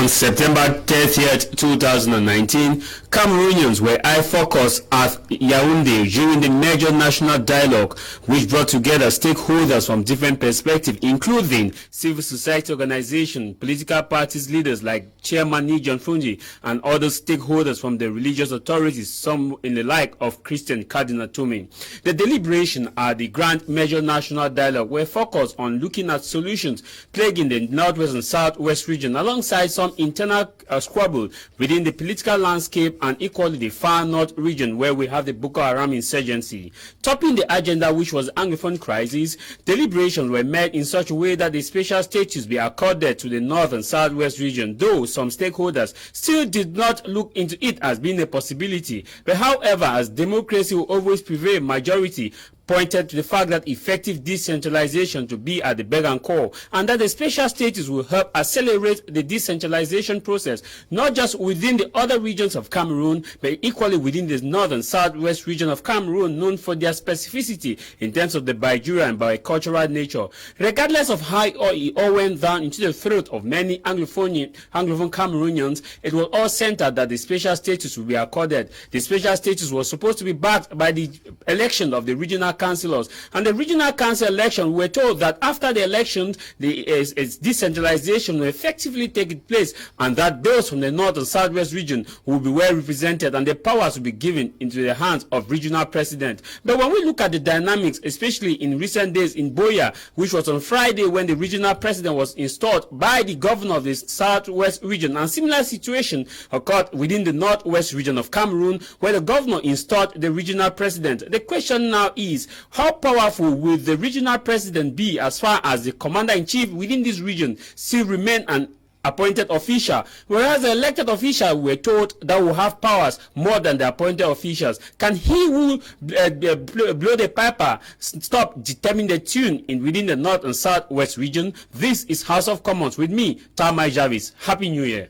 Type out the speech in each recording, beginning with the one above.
On September 30th, 2019, Cameroonians were eye-focused at Yaoundé during the major national dialogue, which brought together stakeholders from different perspectives, including civil society organizations, political parties leaders like Chairman Nijon Fungi, and other stakeholders from the religious authorities, some in the like of Christian Cardinal Tome. The deliberation at the Grand Major National Dialogue were focused on looking at solutions plaguing the Northwest and Southwest region, alongside some internal squabble within the political landscape, and equally the far north region where we have the Boko Haram insurgency. Topping the agenda, which was Anglophone crisis, deliberations were made in such a way that the special status be accorded to the North and Southwest region, though some stakeholders still did not look into it as being a possibility. But however, as democracy will always prevail, majority pointed to the fact that effective decentralization to be at the beck and call, and that the special status will help accelerate the decentralization process, not just within the other regions of Cameroon, but equally within the north and southwest region of Cameroon, known for their specificity in terms of the bicultural and bicultural nature. Regardless of how it all went down into the throat of many Anglophone Cameroonians, it was all centered that the special status will be accorded. The special status was supposed to be backed by the election of the regional councilors, and the regional council election, we were told that after the election, its decentralization will effectively take place, and that those from the north and southwest region will be well represented, and the powers will be given into the hands of regional president. But when we look at the dynamics, especially in recent days in Boya, which was on Friday when the regional president was installed by the governor of the southwest region, and similar situation occurred within the northwest region of Cameroon, where the governor installed the regional president. The question now is, how powerful will the regional president be as far as the commander-in-chief within this region still remain an appointed official, whereas the elected official were told that will have powers more than the appointed officials? Can he who blow the piper stop determining the tune within the north and southwest region? This is House of Commons with me, JAVIS. Happy New Year.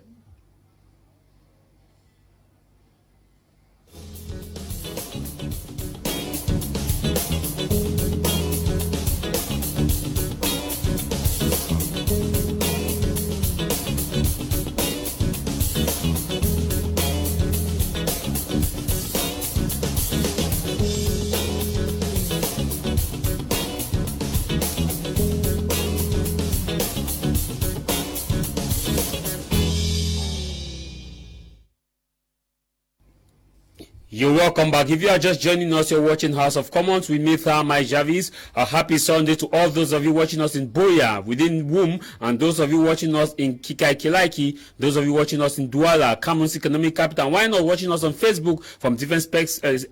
You're welcome back. If you are just joining us, you're watching House of Commons with me, JAVIS. A happy Sunday to all those of you watching us in Boya, within WUM, and those of you watching us in Kilaiki, those of you watching us in Douala, Cameroon's economic capital, and why not watching us on Facebook from different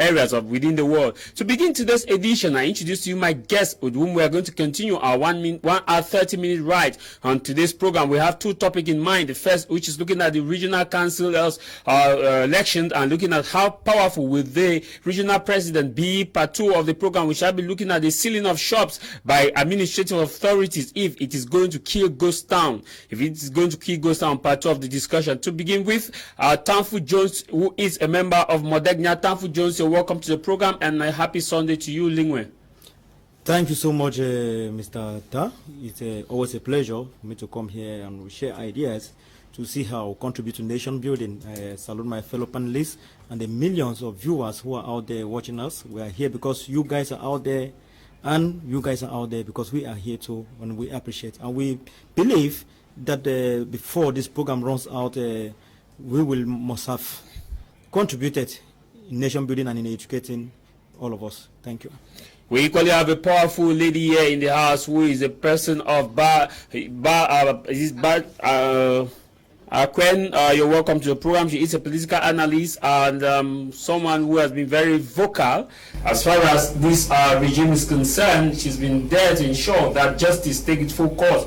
areas of within the world. To begin today's edition, I introduce to you my guest with whom we are going to continue our 1 hour 30-minute ride. On today's program, we have two topics in mind. The first, which is looking at the regional councilors elections, and looking at how powerful will the regional president be. Part 2 of the program, we shall be looking at the sealing of shops by administrative authorities if it is going to kill Ghost Town. If it is going to kill Ghost Town, part 2 of the discussion. To begin with, TAMFU, who is a member of Modegna. TAMFU, you're welcome to the program, and a happy Sunday to you, Lingwe. Thank you so much, Mr. Ta. It's always a pleasure for me to come here and share ideas to see how we contribute to nation building. I salute my fellow panelists and the millions of viewers who are out there watching us. We are here because you guys are out there, and you guys are out there because we are here too, and we appreciate. And we believe that before this program runs out, we must have contributed in nation building and in educating all of us. Thank you. We equally have a powerful lady here in the house who is a person of AKWEN. You're welcome to the program. She is a political analyst and someone who has been very vocal as far as this regime is concerned. She's been there to ensure that justice takes its full course.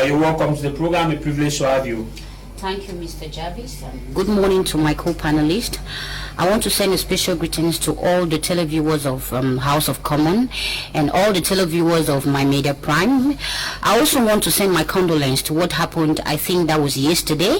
You're welcome to the program. A privilege to have you. Thank you, Mr. JAVIS. Good morning to my co-panelists. I want to send a special greetings to all the televiewers of House of Commons and all the televiewers of My Media Prime. I also want to send my condolence to what happened, I think that was yesterday,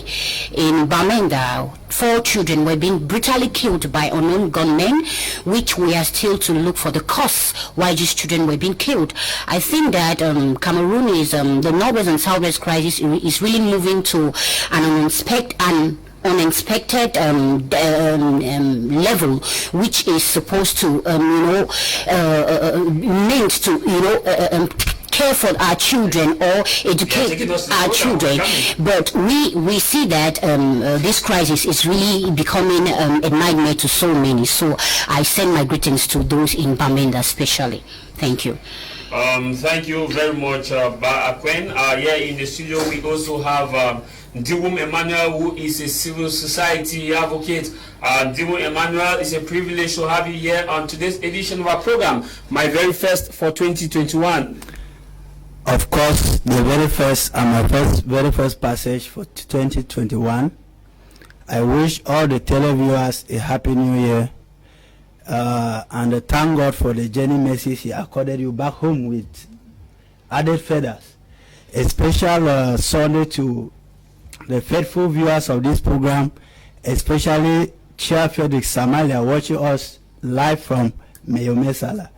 in Bamenda. 4 children were being brutally killed by unknown gunmen, which we are still to look for the cause why these children were being killed. I think that Cameroon is the Northwest and Southwest crisis is really moving to an unexpected level, which is supposed to meant to care for our children or educate our children, but we see that this crisis is really becoming a nightmare to so many. So I send my greetings to those in Bamenda especially. Thank you. Thank you very much, AKWEN. Here in the studio we also have NDIWUM Emmanuel, who is a civil society advocate. NDIWUM Emmanuel, it's a privilege to have you here on today's edition of our program, my very first for 2021. Of course, the very first and my very first passage for 2021. I wish all the televiewers a happy new year, and thank God for the journey message He accorded you back home with added feathers. A special Sunday to the faithful viewers of this program, especially Chair Felix Samalia watching us live from Meyomesala.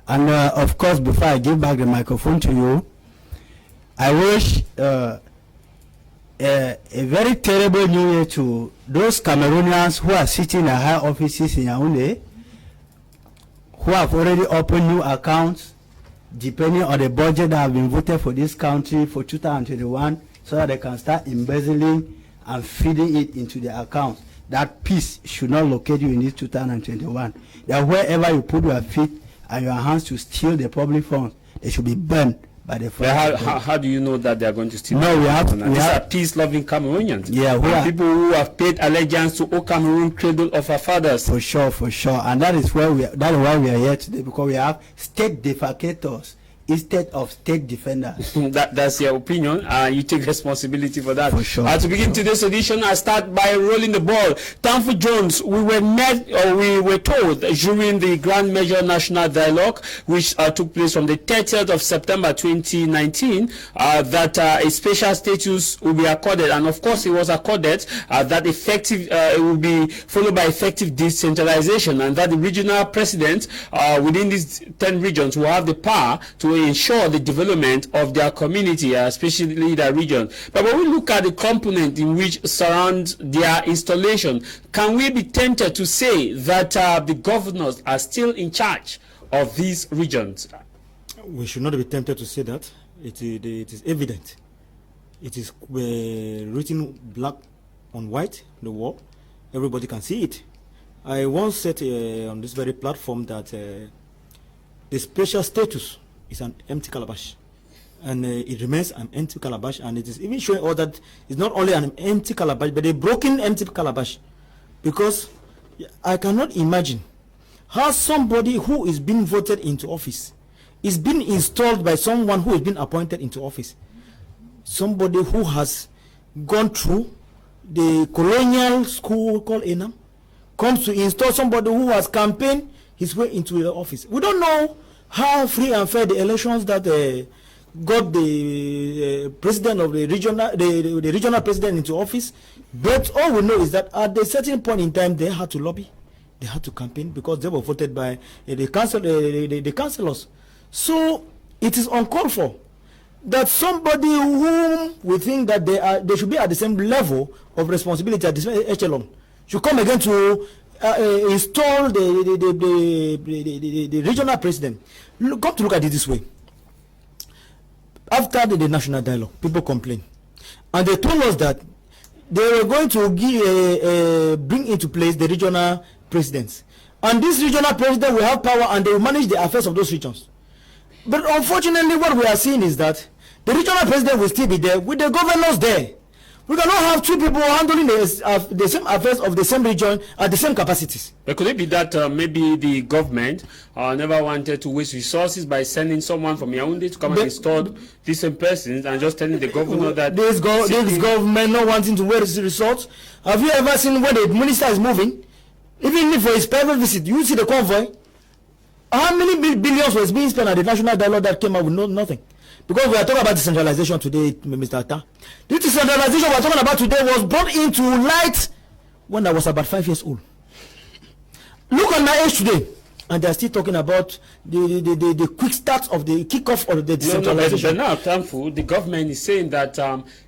And of course, before I give back the microphone to you, I wish a very terrible new year to those Cameroonians who are sitting in high offices in Yaoundé, who have already opened new accounts, depending on the budget that have been voted for this country for 2021, so that they can start embezzling and feeding it into their accounts. That peace should not locate you in this 2021. That wherever you put your feet and your hands to steal the public funds, they should be burned by the fire. How do you know that they are going to steal? No, these are peace-loving Cameroonians. Yeah, people who have paid allegiance to O Cameroon, cradle of our fathers. For sure, and that is why we are here today, because we have state defecators instead of state defenders. That's your opinion. You take responsibility for that. For sure. To begin today's edition, I start by rolling the ball. TAMFU we were told during the Grand Measure National Dialogue, which took place from the 30th of September 2019, that a special status will be accorded, and of course it was accorded, that it will be followed by effective decentralization, and that the regional president within these 10 regions will have the power to ensure the development of their community, especially their region. But when we look at the component in which surround their installation, can we be tempted to say that the governors are still in charge of these regions? We should not be tempted to say that. It is evident. It is written black on white on the wall. Everybody can see it. I once said on this very platform that the special status is an empty calabash, and it remains an empty calabash, and it is even showing all that it's not only an empty calabash but a broken empty calabash, because I cannot imagine how somebody who is being voted into office is being installed by someone who has been appointed into office, somebody who has gone through the colonial school called ENAM, comes to install somebody who has campaigned his way into the office. We don't know how free and fair the elections that got the president of the regional president into office, but all we know is that at a certain point in time they had to lobby, they had to campaign, because they were voted by the councilors. So it is uncalled for that somebody whom we think that they should be at the same level of responsibility, at the same echelon, should come again to install the regional president. Come to look at it this way. After the national dialogue, people complained, and they told us that they were going to bring into place the regional presidents, and this regional president will have power and they will manage the affairs of those regions. But unfortunately, what we are seeing is that the regional president will still be there with the governors there. We cannot have two people handling the same affairs of the same region at the same capacities. But could it be that maybe the government never wanted to waste resources by sending someone from Yaoundé to come and install these same persons, and just telling the governor that this government not wanting to waste resources? Have you ever seen when the minister is moving, even for his private visit, you see the convoy? How many billions was being spent at the national dialogue that came out with nothing? Because we are talking about decentralization today, Mr. Atta. This decentralization we are talking about today was brought into light when I was about 5 years old. Look at my age today, and they're still talking about the quick start of the kickoff of the decentralization. But now, TAMFU, the government is saying that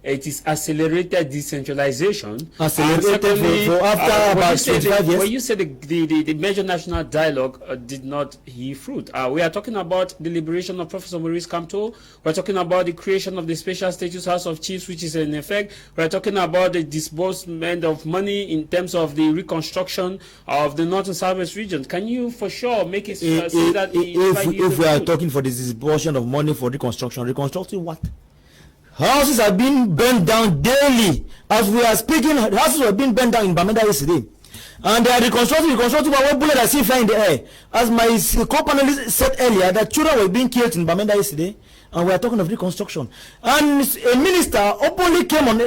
it is accelerated decentralization. Accelerated for after about 25 years. When you say the major national dialogue did not hear fruit, we are talking about the liberation of Professor Maurice Kamto. We're talking about the creation of the Special Status House of Chiefs, which is in effect. We're talking about the disbursement of money in terms of the reconstruction of the North and Southwest regions. Can you, for sure, make it say that if we are talking for the disbursement of money for reconstructing what? Houses are being burned down daily as we are speaking. Houses were being burned down in Bamenda yesterday, and they are reconstructing one bullet I see fly in the air. As my co-panelist said earlier, that children were being killed in Bamenda yesterday, and we are talking of reconstruction. And a minister openly came on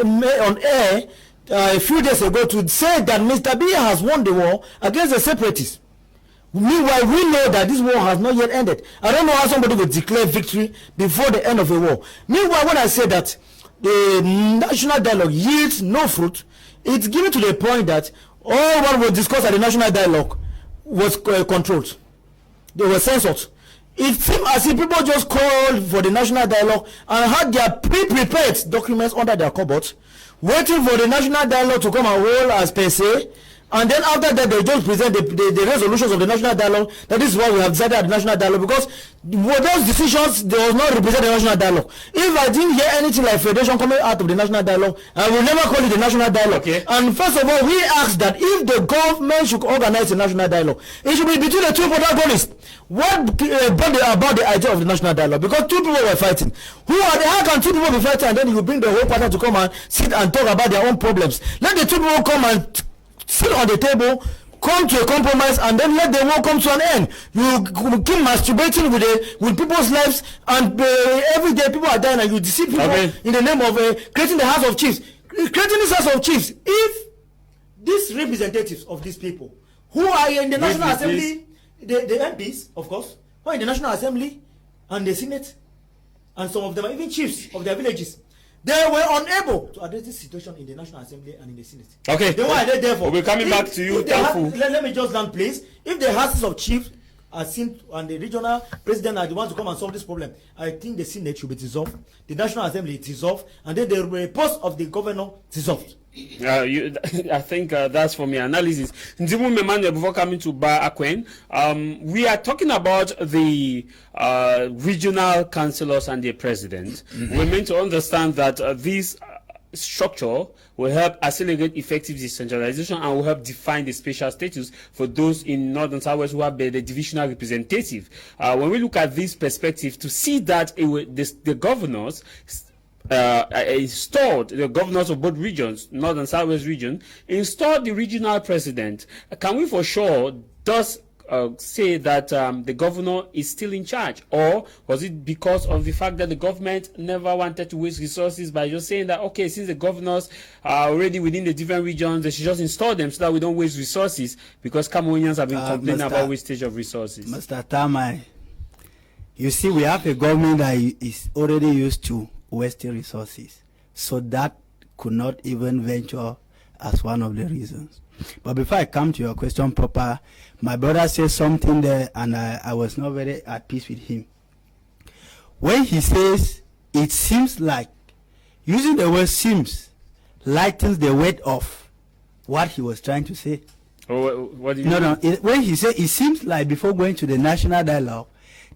air a few days ago to say that Mr. Biya has won the war against the separatists. Meanwhile, we know that this war has not yet ended. I don't know how somebody will declare victory before the end of a war. Meanwhile, when I say that the national dialogue yields no fruit, it's given to the point that all what was discussed at the national dialogue was controlled. They were censored. It seemed as if people just called for the national dialogue and had their pre-prepared documents under their cupboards, waiting for the national dialogue to come and roll as per se. And then after that, they just present the resolutions of the national dialogue. That is why we have decided at the national dialogue, because those decisions, they was not represent the national dialogue. If I didn't hear anything like federation coming out of the national dialogue, I will never call it the national dialogue. Okay. And first of all, we ask that if the government should organize a national dialogue, it should be between the two protagonists. What about the idea of the national dialogue? Because two people were fighting. Who are they? How can two people be fighting and then you bring the whole party to come and sit and talk about their own problems? Let the two people come and sit on the table, come to a compromise, and then let the war come to an end. You keep masturbating with people's lives, and every day people are dying, and you deceive people in the name of creating the House of Chiefs. Creating this House of Chiefs, if these representatives of these people who are in the National Assembly, the MPs, of course, who are in the National Assembly and the Senate, and some of them are even chiefs of their villages, they were unable to address this situation in the National Assembly and in the Senate. Okay. They were therefore. We'll be coming back to you, TAMFU. Let me just land, please. If the houses of chiefs are seen and the regional president are the ones to come and solve this problem, I think the Senate should be dissolved, the National Assembly is dissolved, and then the post of the governor dissolved. I think that's for me analysis. NDIWUM EMMANUEL, before coming to AKWEN, we are talking about the regional councilors and the president. We're meant to understand that this structure will help accelerate effective decentralization and will help define the spatial status for those in Northern Southwest who have the divisional representative. When we look at this perspective, to see that the governors installed, the governors of both regions, North and Southwest region, installed the regional president, can we for sure say that the governor is still in charge? Or was it because of the fact that the government never wanted to waste resources by just saying that, okay, since the governors are already within the different regions, they should just install them so that we don't waste resources, because Cameroonians have been complaining about wastage of resources? Mr. Tamai, you see, we have a government that is already used to wasting resources, so that could not even venture as one of the reasons. But before I come to your question proper, my brother said something there, and I was not very at peace with him. When he says it seems like, using the word seems lightens the weight of what he was trying to say. Oh, what do you mean? No, when he said it seems like before going to the national dialogue,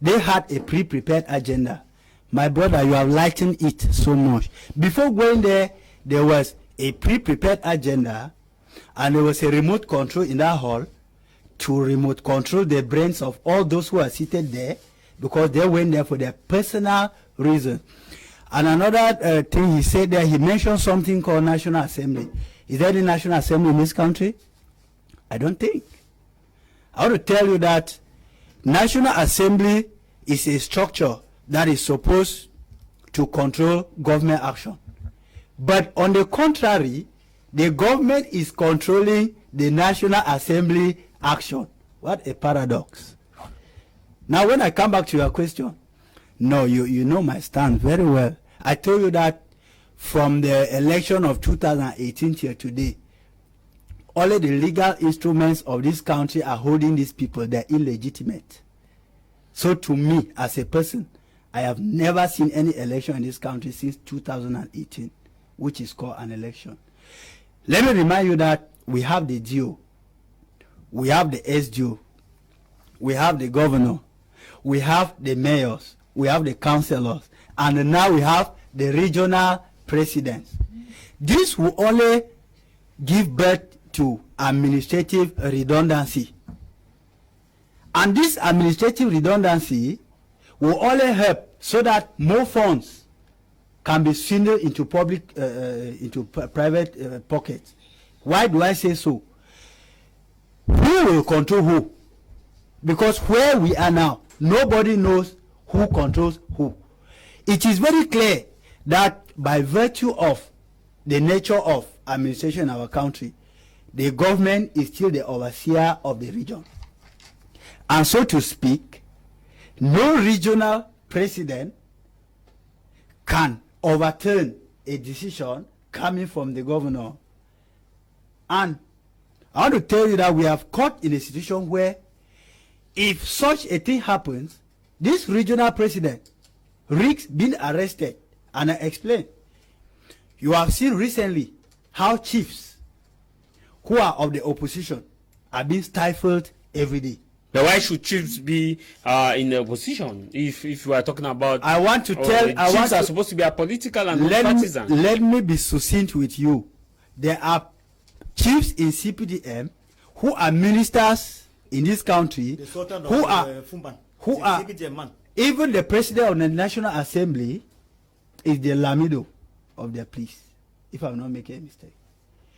they had a pre-prepared agenda. My brother, you have lightened it so much. Before going there, there was a pre-prepared agenda, and there was a remote control in that hall to remote control the brains of all those who are seated there, because they went there for their personal reasons. And another thing he said there, he mentioned something called National Assembly. Is there any National Assembly in this country? I don't think. I want to tell you that National Assembly is a structure that is supposed to control government action. But on the contrary, the government is controlling the National Assembly action. What a paradox. Now, when I come back to your question, no, you know my stand very well. I told you that from the election of 2018 till today, only the legal instruments of this country are holding these people, they're illegitimate. So to me, as a person, I have never seen any election in this country since 2018, which is called an election. Let me remind you that we have the GO, we have the SGO, we have the governor, we have the mayors, we have the councillors, and now we have the regional presidents. This will only give birth to administrative redundancy. And this administrative redundancy will only help so that more funds can be swindled into private pockets. Why do I say so? Who will control who? Because where we are now, nobody knows who controls who. It is very clear that by virtue of the nature of administration in our country, the government is still the overseer of the region. And so to speak, no regional president can overturn a decision coming from the governor. And I want to tell you that we have caught in a situation where if such a thing happens, this regional president risks being arrested. And I explain. You have seen recently how chiefs who are of the opposition are being stifled every day. But why should chiefs be in the opposition if you are talking about? I want to tell. Chiefs are supposed to be apolitical and non-partisan. Let me be succinct with you. There are chiefs in CPDM who are ministers in this country who are even the president of the National Assembly is the Lamido of their police, if I'm not making a mistake.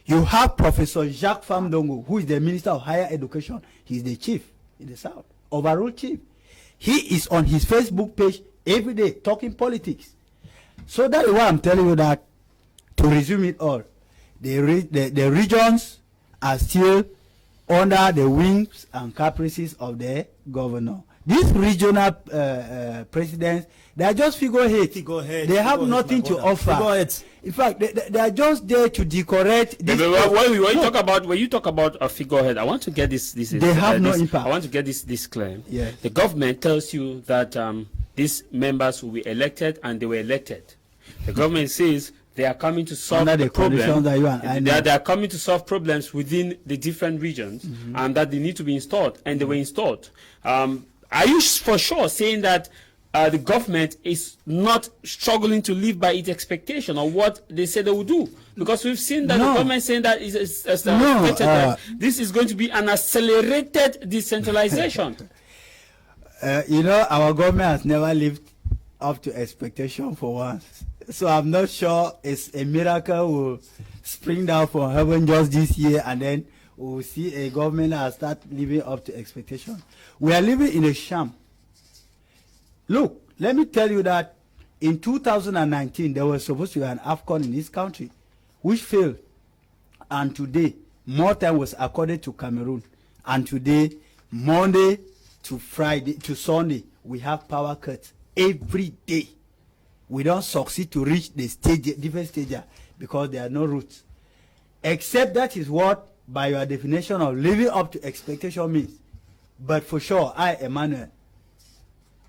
You have Professor Jacques Famdongo, who is the Minister of Higher Education. He's the chief in the South, overall chief. He is on his Facebook page every day talking politics. So that is why I'm telling you that, to resume it all, the regions are still under the wings and caprices of the governor. These regional presidents, they are just figureheads. They have nothing to offer. In fact, they are just there to decorate. When you talk about a figurehead, I want to get this. They have no impact. I want to get this claim. Yes. The government tells you that these members will be elected, and they were elected. The government says they are coming to solve the problem. They are coming to solve problems within the different regions, and that they need to be installed, and they were installed. Are you for sure saying that the government is not struggling to live by its expectation or what they said they would do? Because we've seen that the government saying that this is going to be an accelerated decentralization. You know, our government has never lived up to expectation for once. So I'm not sure it's a miracle will spring down from heaven just this year and then we'll see a government that start living up to expectation. We are living in a sham. Look, let me tell you that in 2019, there was supposed to be an AKWEN in this country, which failed. And today, more time was accorded to Cameroon. And today, Monday to Friday to Sunday, we have power cuts every day. We don't succeed to reach the stage, different stage, because there are no routes. Except that is what, by your definition of living up to expectation means. But for sure, I, Emmanuel,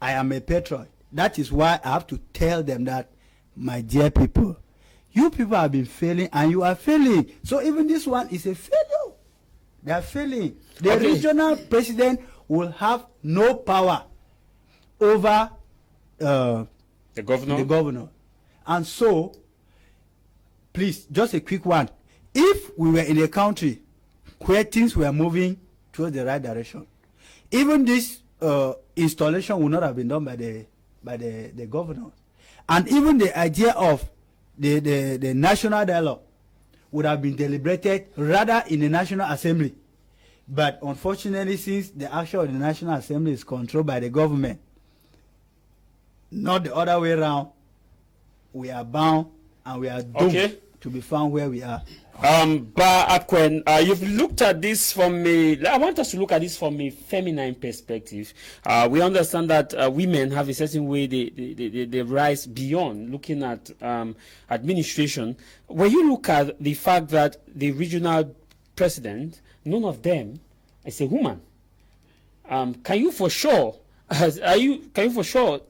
I am a patriot. That is why I have to tell them that, my dear people, you people have been failing and you are failing. So even this one is a failure. They are failing. The regional president will have no power over the governor. And so, please, just a quick one. If we were in a country where things were moving towards the right direction, even this installation would not have been done by the governor. And even the idea of the national dialogue would have been deliberated rather in the National Assembly. But unfortunately, since the action of the National Assembly is controlled by the government, not the other way around, we are bound and we are doomed to be found where we are. AKWEN, you've looked at this from I want us to look at this from a feminine perspective. We understand that women have a certain way they rise beyond looking at administration. When you look at the fact that the regional president, none of them is a woman. Can you for sure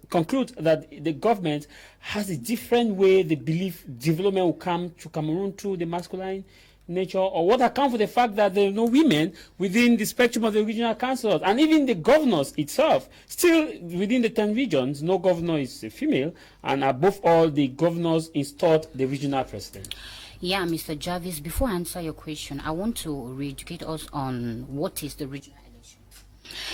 conclude that the government has a different way they believe development will come to Cameroon through the masculine nature, or what account for the fact that there are no women within the spectrum of the regional councils, and even the governors itself, still within the 10 regions, no governor is a female, and above all, the governors installed the regional president. Yeah, Mr. Jarvis, before I answer your question, I want to re-educate us on what is the regional election.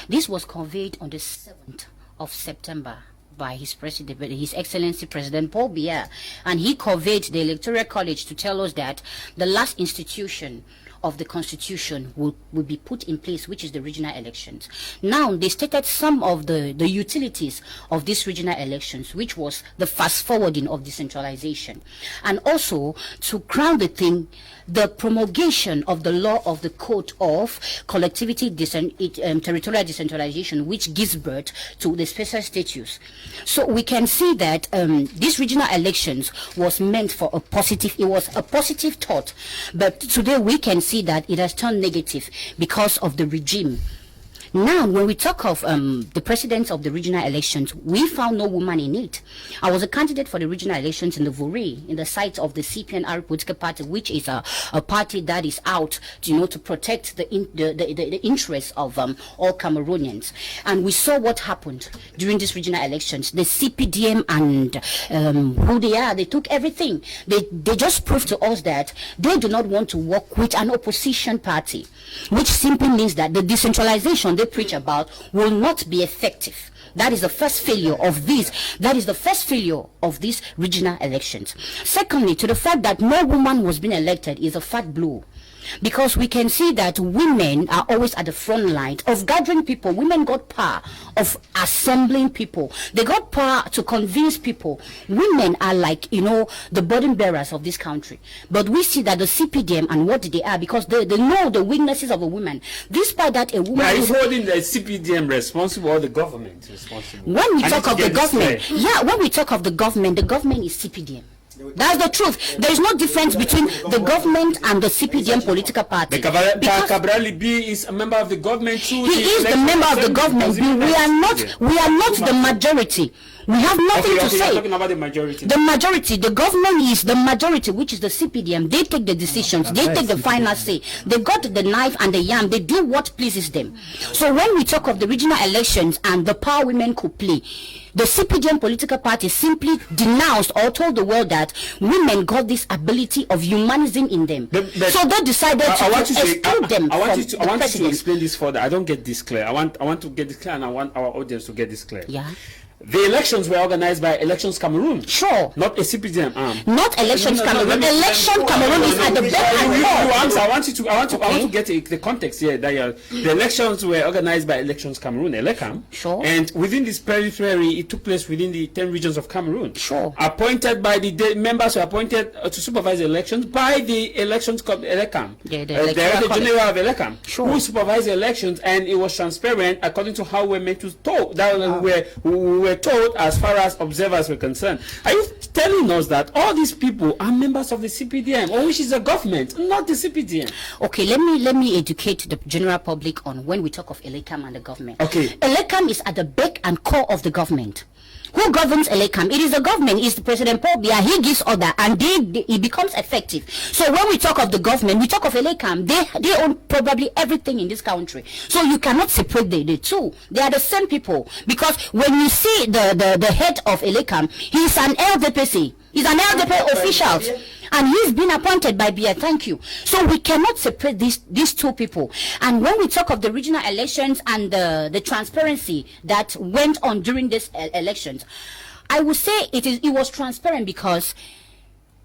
This was conveyed on the 7th of September by his president, His Excellency President Paul Biya, and he conveyed the Electoral College to tell us that the last institution of the constitution will be put in place, which is the regional elections. Now, they stated some of the utilities of these regional elections, which was the fast forwarding of decentralization, and also, to crown the thing, the promulgation of the law of the Code of Collectivity Territorial Decentralization, which gives birth to the special status. So we can see that these regional elections was meant for a positive, it was a positive thought, but today we can see that it has turned negative because of the regime. Now, when we talk of the presidents of the regional elections, we found no woman in it. I was a candidate for the regional elections in the Vuri, in the site of the CPNR political party, which is a party that is out, to protect the interests of all Cameroonians. And we saw what happened during these regional elections. The CPDM and who they are, they took everything. They just proved to us that they do not want to work with an opposition party, which simply means that the decentralization they preach about will not be effective. That is the first failure of this. That is the first failure of these regional elections. Secondly, to the fact that no woman was being elected is a fat blow, because we can see that women are always at the front line of gathering people. Women got power of assembling people. They got power to convince people. Women are like, the burden bearers of this country. But we see that the CPDM and what they are, because they know the weaknesses of a woman. Despite that, a woman is holding the CPDM responsible, or the government responsible? When we talk of the government, when we talk of the government is CPDM. That's the truth. There is no difference between the government and the CPDM political party. Cabral B is a member of the government too. He is the member of the government. We are not the majority. We have nothing to say. You're talking about the majority. The majority, the government is the majority, which is the CPDM. They take the decisions. They take the final say. They got the knife and the yam. They do what pleases them. So when we talk of the regional elections and the power women could play, the CPDM political party simply denounced or told the world that women got this ability of humanism in them. So they decided to exclude them. I want you to explain this further. I don't get this clear. I want to get this clear, and I want our audience to get this clear. Yeah. The elections were organized by Elections Cameroon. Sure. Not a CPDM arm. Not Elections Cameroon. Election Cameroon is at the back and forth. I want to get the context here. That the elections were organized by Elections Cameroon, Elecam. Sure. And within this periphery, it took place within the 10 regions of Cameroon. Sure. Appointed by the members were appointed to supervise the elections by the Elections Elecam. The Director General of Elecam. Sure. Who supervised the elections, and it was transparent according to how we're meant to talk. That we were told as far as observers were concerned. Are you telling us that all these people are members of the CPDM, or which is the government, not the CPDM? Okay, let me educate the general public on when we talk of Elecam and the government. Okay. Elecam is at the beck and call of the government. Who governs Elecam? It is the government. It's the President Paul Biya. He gives order, and it becomes effective. So when we talk of the government, we talk of Elecam. They own probably everything in this country. So you cannot separate the two. They are the same people. Because when you see the head of Elecam, he's an LDPC. He's an LDP official. And he's been appointed by Biya. Thank you. So we cannot separate these two people. And when we talk of the regional elections and the transparency that went on during these elections, I would say it was transparent because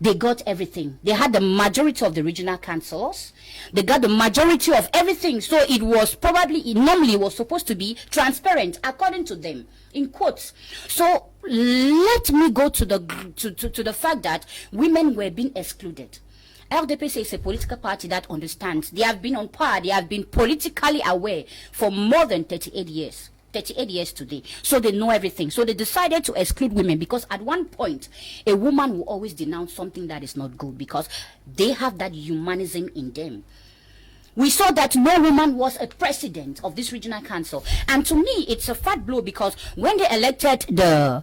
they got everything. They had the majority of the regional councils. They got the majority of everything. So it was normally was supposed to be transparent according to them, in quotes. So let me go to the fact that women were being excluded. LDPC is a political party that understands. They have been on power. They have been politically aware for more than 38 years. 38 years today. So they know everything. So they decided to exclude women because at one point, a woman will always denounce something that is not good because they have that humanism in them. We saw that no woman was a president of this regional council, and to me, it's a fat blow, because when they elected the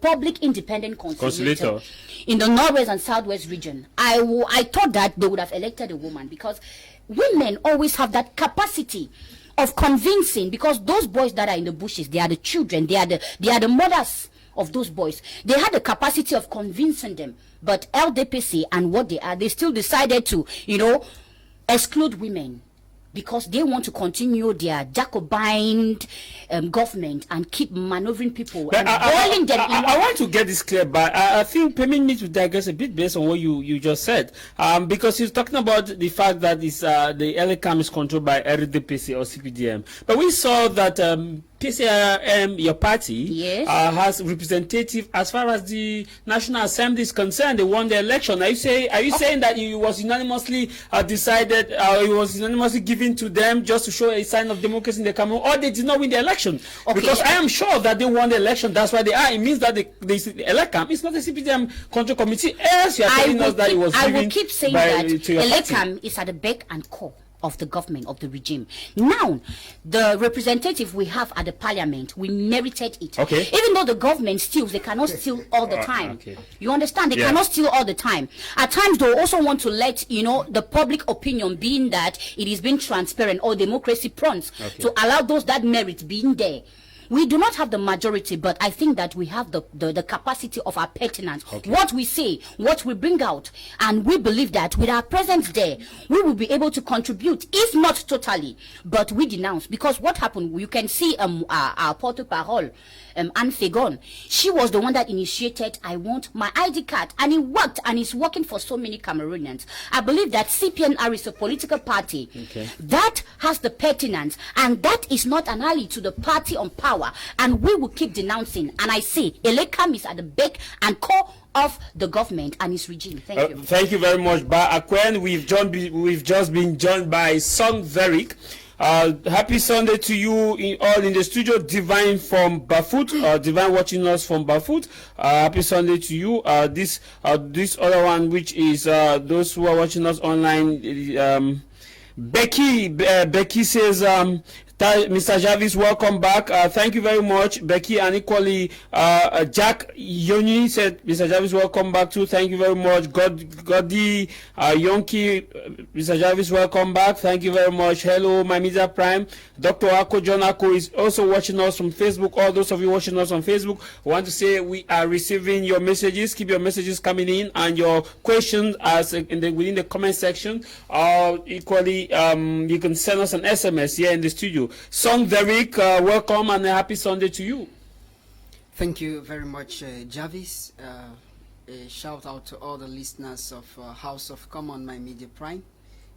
public independent conciliator in the Northwest and Southwest region, I thought that they would have elected a woman, because women always have that capacity of convincing, because those boys that are in the bushes, they are the children, they are the mothers of those boys. They had the capacity of convincing them, but LDPC and what they are, they still decided to, exclude women, because they want to continue their Jacobine government and keep maneuvering people and boiling them. I want to get this clear, but I think permit me to digress a bit based on what you just said, because you're talking about the fact that the LACAM is controlled by LDPC or CPDM, but we saw that PCRM, your party, yes, has representative as far as the National Assembly is concerned. They won the election. Are you saying that it was unanimously decided, it was unanimously given to them just to show a sign of democracy in the Cameroon, or they did not win the election? Okay. Because I am sure that they won the election. That's why they are. It means that the LACAM is not a CPDM control committee. Else you are telling us that it was given. I will keep saying that LACAM is at the beck and call of the government, of the regime. Now, the representative we have at the parliament, we merited it. Okay. Even though the government steals, they cannot steal all the time. Okay. You understand? They cannot steal all the time. At times, they also want to let, the public opinion being that it is being transparent or democracy prompts to allow those that merit being there. We do not have the majority, but I think that we have the capacity of our pertinence. Okay. What we say, what we bring out, and we believe that with our presence there, we will be able to contribute, if not totally, but we denounce. Because what happened, you can see our porte-parole, Anne Fegon, she was the one that initiated, I want my ID card, and it worked, and it's working for so many Cameroonians. I believe that CPNR is a political party that has the pertinence, and that is not an ally to the party on power, and we will keep denouncing. And I say, LACAM is at the beck and call of the government and its regime. Thank you. Thank you very much, AKWEN. We've just been joined by son DERICK. Happy Sunday to you all in the studio. Divine from Bafut, Divine watching us from Bafut. Happy Sunday to you. This other one, which is those who are watching us online. Becky says, Mr. Javis, welcome back. Thank you very much, Becky, and equally Jack Yoni said, Mr. Javis, welcome back too. Thank you very much. Godi Yonki, Mr. Javis, welcome back. Thank you very much. Hello, my Media Prime. Dr. Ako John Ako is also watching us from Facebook. All those of you watching us on Facebook, I want to say we are receiving your messages. Keep your messages coming in and your questions as within the comment section. Equally, you can send us an SMS here in the studio. Son DERICK, welcome and a happy Sunday to you. Thank you very much, Javis. A shout out to all the listeners of House of Common, my Media Prime.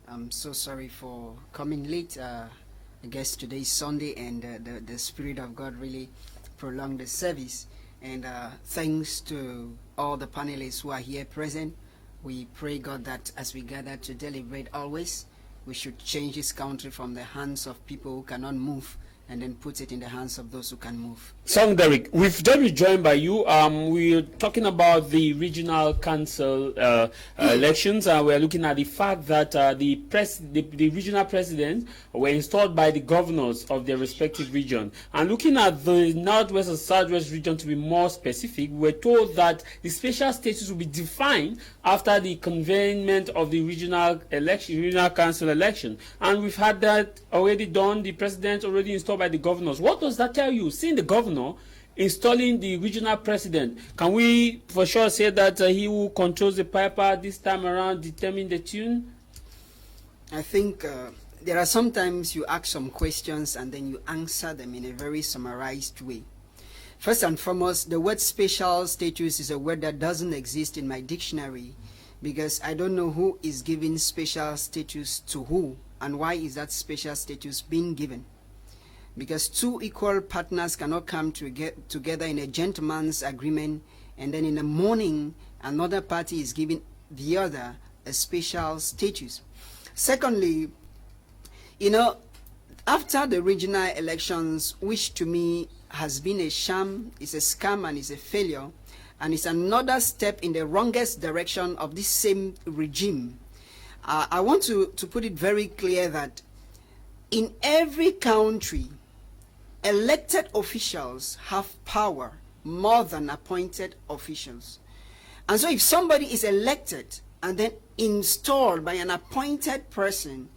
I'm so sorry for coming late. I guess today is Sunday, and the Spirit of God really prolonged the service. And thanks to all the panelists who are here present. We pray, God, that as we gather to deliberate always, we should change this country from the hands of people who cannot move and then put it in the hands of those who can move. Son DERICK, we've just been joined by you. We're talking about the regional council elections. We're looking at the fact that the regional presidents were installed by the governors of their respective region. And looking at the Northwest and Southwest region, to be more specific, we were told that the special status will be defined after the convenement of the regional council election. And we've had that already done. The president already installed by the governors. What does that tell you? Seeing the governor installing the regional president, can we for sure say that he who controls the piper this time around determine the tune? I think there are sometimes you ask some questions and then you answer them in a very summarized way. First and foremost, the word special status is a word that doesn't exist in my dictionary, because I don't know who is giving special status to who and why is that special status being given. Because two equal partners cannot come together in a gentleman's agreement, and then in the morning another party is giving the other a special status. Secondly, after the regional elections, which to me has been a sham, is a scam, and is a failure, and it's another step in the wrongest direction of this same regime, I want to put it very clear that in every country, elected officials have power more than appointed officials. And so if somebody is elected and then installed by an appointed person,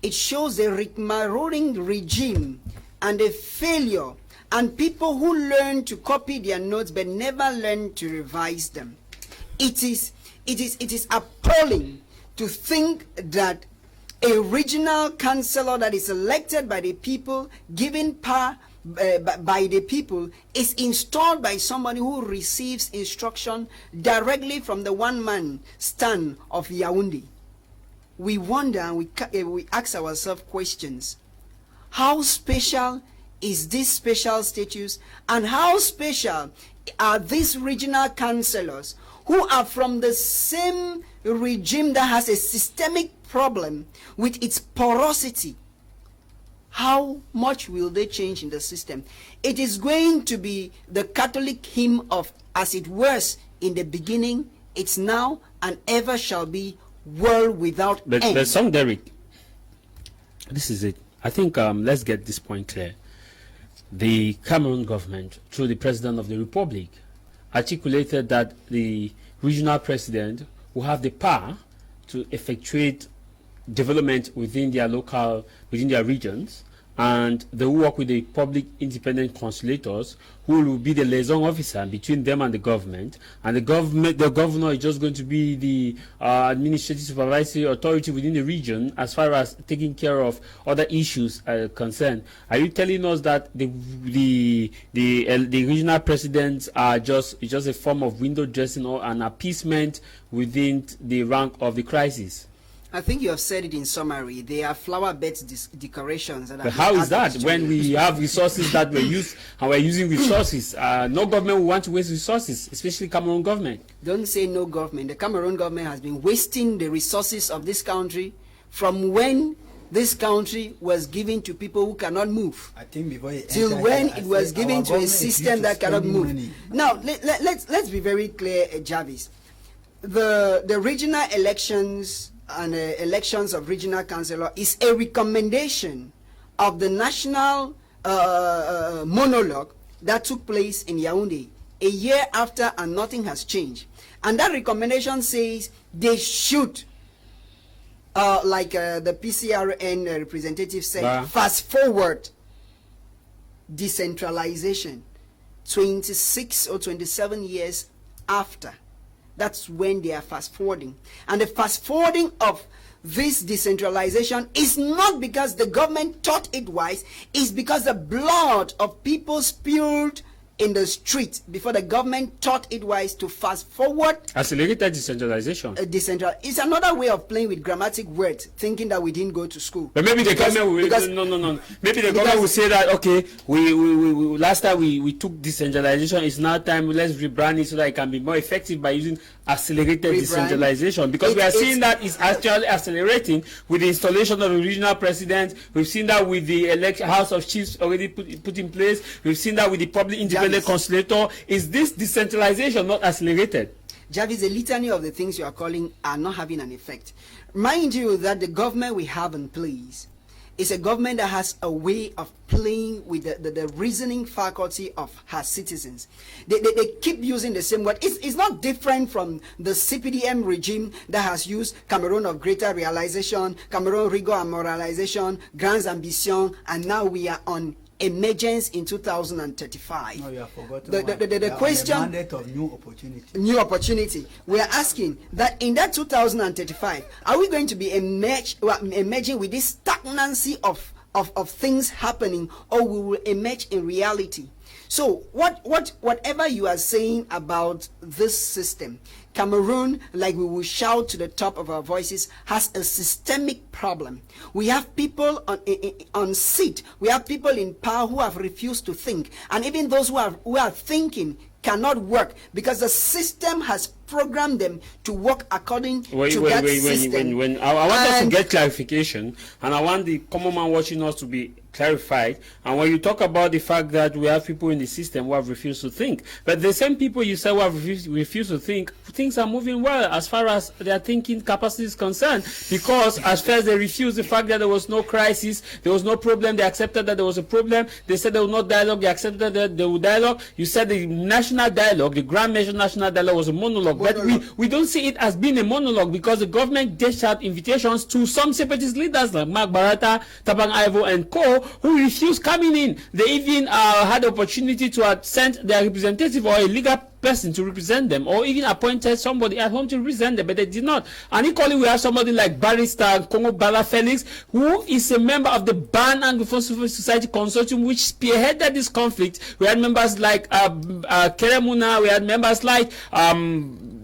it shows a rigmarolling regime and a failure, and people who learn to copy their notes but never learn to revise them. It is appalling to think that a regional councillor that is elected by the people, given power by the people, is installed by somebody who receives instruction directly from the one-man stand of Yaoundé. We wonder and we ask ourselves questions. How special is this special status, and how special are these regional councillors who are from the same regime that has a systemic problem with its porosity? How much will they change in the system? It is going to be the Catholic hymn of, as it was in the beginning, it's now, and ever shall be, world without end. The song, Derrick, this is it. I think let's get this point clear. The Cameroon government, through the President of the Republic, articulated that the regional president will have the power to effectuate development within their regions, and they will work with the public independent consulators, who will be the liaison officer between them and the government. And the governor is just going to be the administrative supervisory authority within the region as far as taking care of other issues concerned. Are you telling us that the regional presidents are just a form of window dressing or an appeasement within the rank of the crisis? I think you have said it in summary. They are flower beds decorations. But how is that when we have resources that we use and we're using resources? No government will want to waste resources, especially Cameroon government. Don't say no government. The Cameroon government has been wasting the resources of this country from when this country was given to people who cannot move. I think before till when it was given to a system that cannot move. Money. Now let's be very clear, JAVIS. The regional elections and elections of regional councillor is a recommendation of the national monologue that took place in Yaoundé a year after, and nothing has changed. And that recommendation says they should, like the PCRN representative said, fast forward decentralization 26 or 27 years after. That's when they are fast forwarding. And the fast forwarding of this decentralization is not because the government thought it wise, it's because the blood of people spilled in the street before the government thought it wise to fast forward. Accelerated decentralization. It's another way of playing with grammatic words, thinking that we didn't go to school. But maybe the government will no. Maybe the government will say that, okay, we last time we took decentralization, it's now time, let's rebrand it so that it can be more effective by using accelerated decentralization, because we are seeing that it's actually accelerating with the installation of the regional president. We've seen that with the House of Chiefs already put in place. We've seen that with the public independent consulator. Is this decentralization not accelerated? JAVIS, the litany of the things you are calling are not having an effect. Mind you that the government we have in place is a government that has a way of playing with the reasoning faculty of her citizens. They keep using the same word. It's not different from the CPDM regime that has used Cameroon of greater realization, Cameroon rigor and moralization, grands ambition, and now we are on emergence in 2035. No, you have forgotten the question, the mandate of new opportunity. New opportunity. We are asking that in that 2035, are we going to be emerging with this stagnancy of things happening, or we will emerge in reality? So whatever you are saying about this system, Cameroon, like we will shout to the top of our voices, has a systemic problem. We have people on seat. We have people in power who have refused to think, and even those who are thinking cannot work because the system has program them to work according to that system. I want us to get clarification, and I want the common man watching us to be clarified. And when you talk about the fact that we have people in the system who have refused to think, but the same people you say who have refused to think, things are moving well as far as their thinking capacity is concerned, because as far as they refused the fact that there was no crisis, there was no problem, they accepted that there was a problem, they said there was no dialogue, they accepted that there was dialogue. You said the national dialogue, the grand measure national dialogue was a monologue, but we don't see it as being a monologue, because the government dished out invitations to some separatist leaders like Mark Barata, Tabang Ivo and co, who refused coming in. They even had the opportunity to have sent their representative or a legal person to represent them, or even appointed somebody at home to represent them, but they did not. And equally, we have somebody like Barrister Kongo Bala Felix, who is a member of the Ban Anglophone Civil Society Consortium, which spearheaded this conflict. We had members like Keremuna, we had members like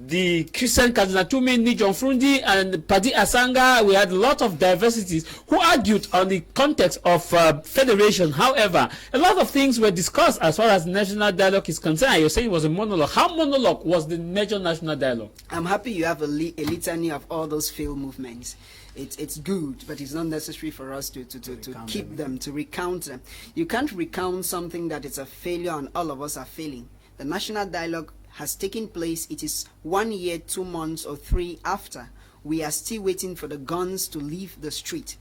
the Christian Kazinatume, Nijon Frundi, and Padi Asanga. We had a lot of diversities who argued on the context of federation. However, a lot of things were discussed as far as national dialogue is concerned. You're saying it was a monologue. How monologue was the major national dialogue? I'm happy you have a litany of all those failed movements. It's good, but it's not necessary for us to keep them, to recount them. You can't recount something that is a failure and all of us are failing. The national dialogue has taken place. It is 1 year, 2 months, or 3 after. We are still waiting for the guns to leave the street.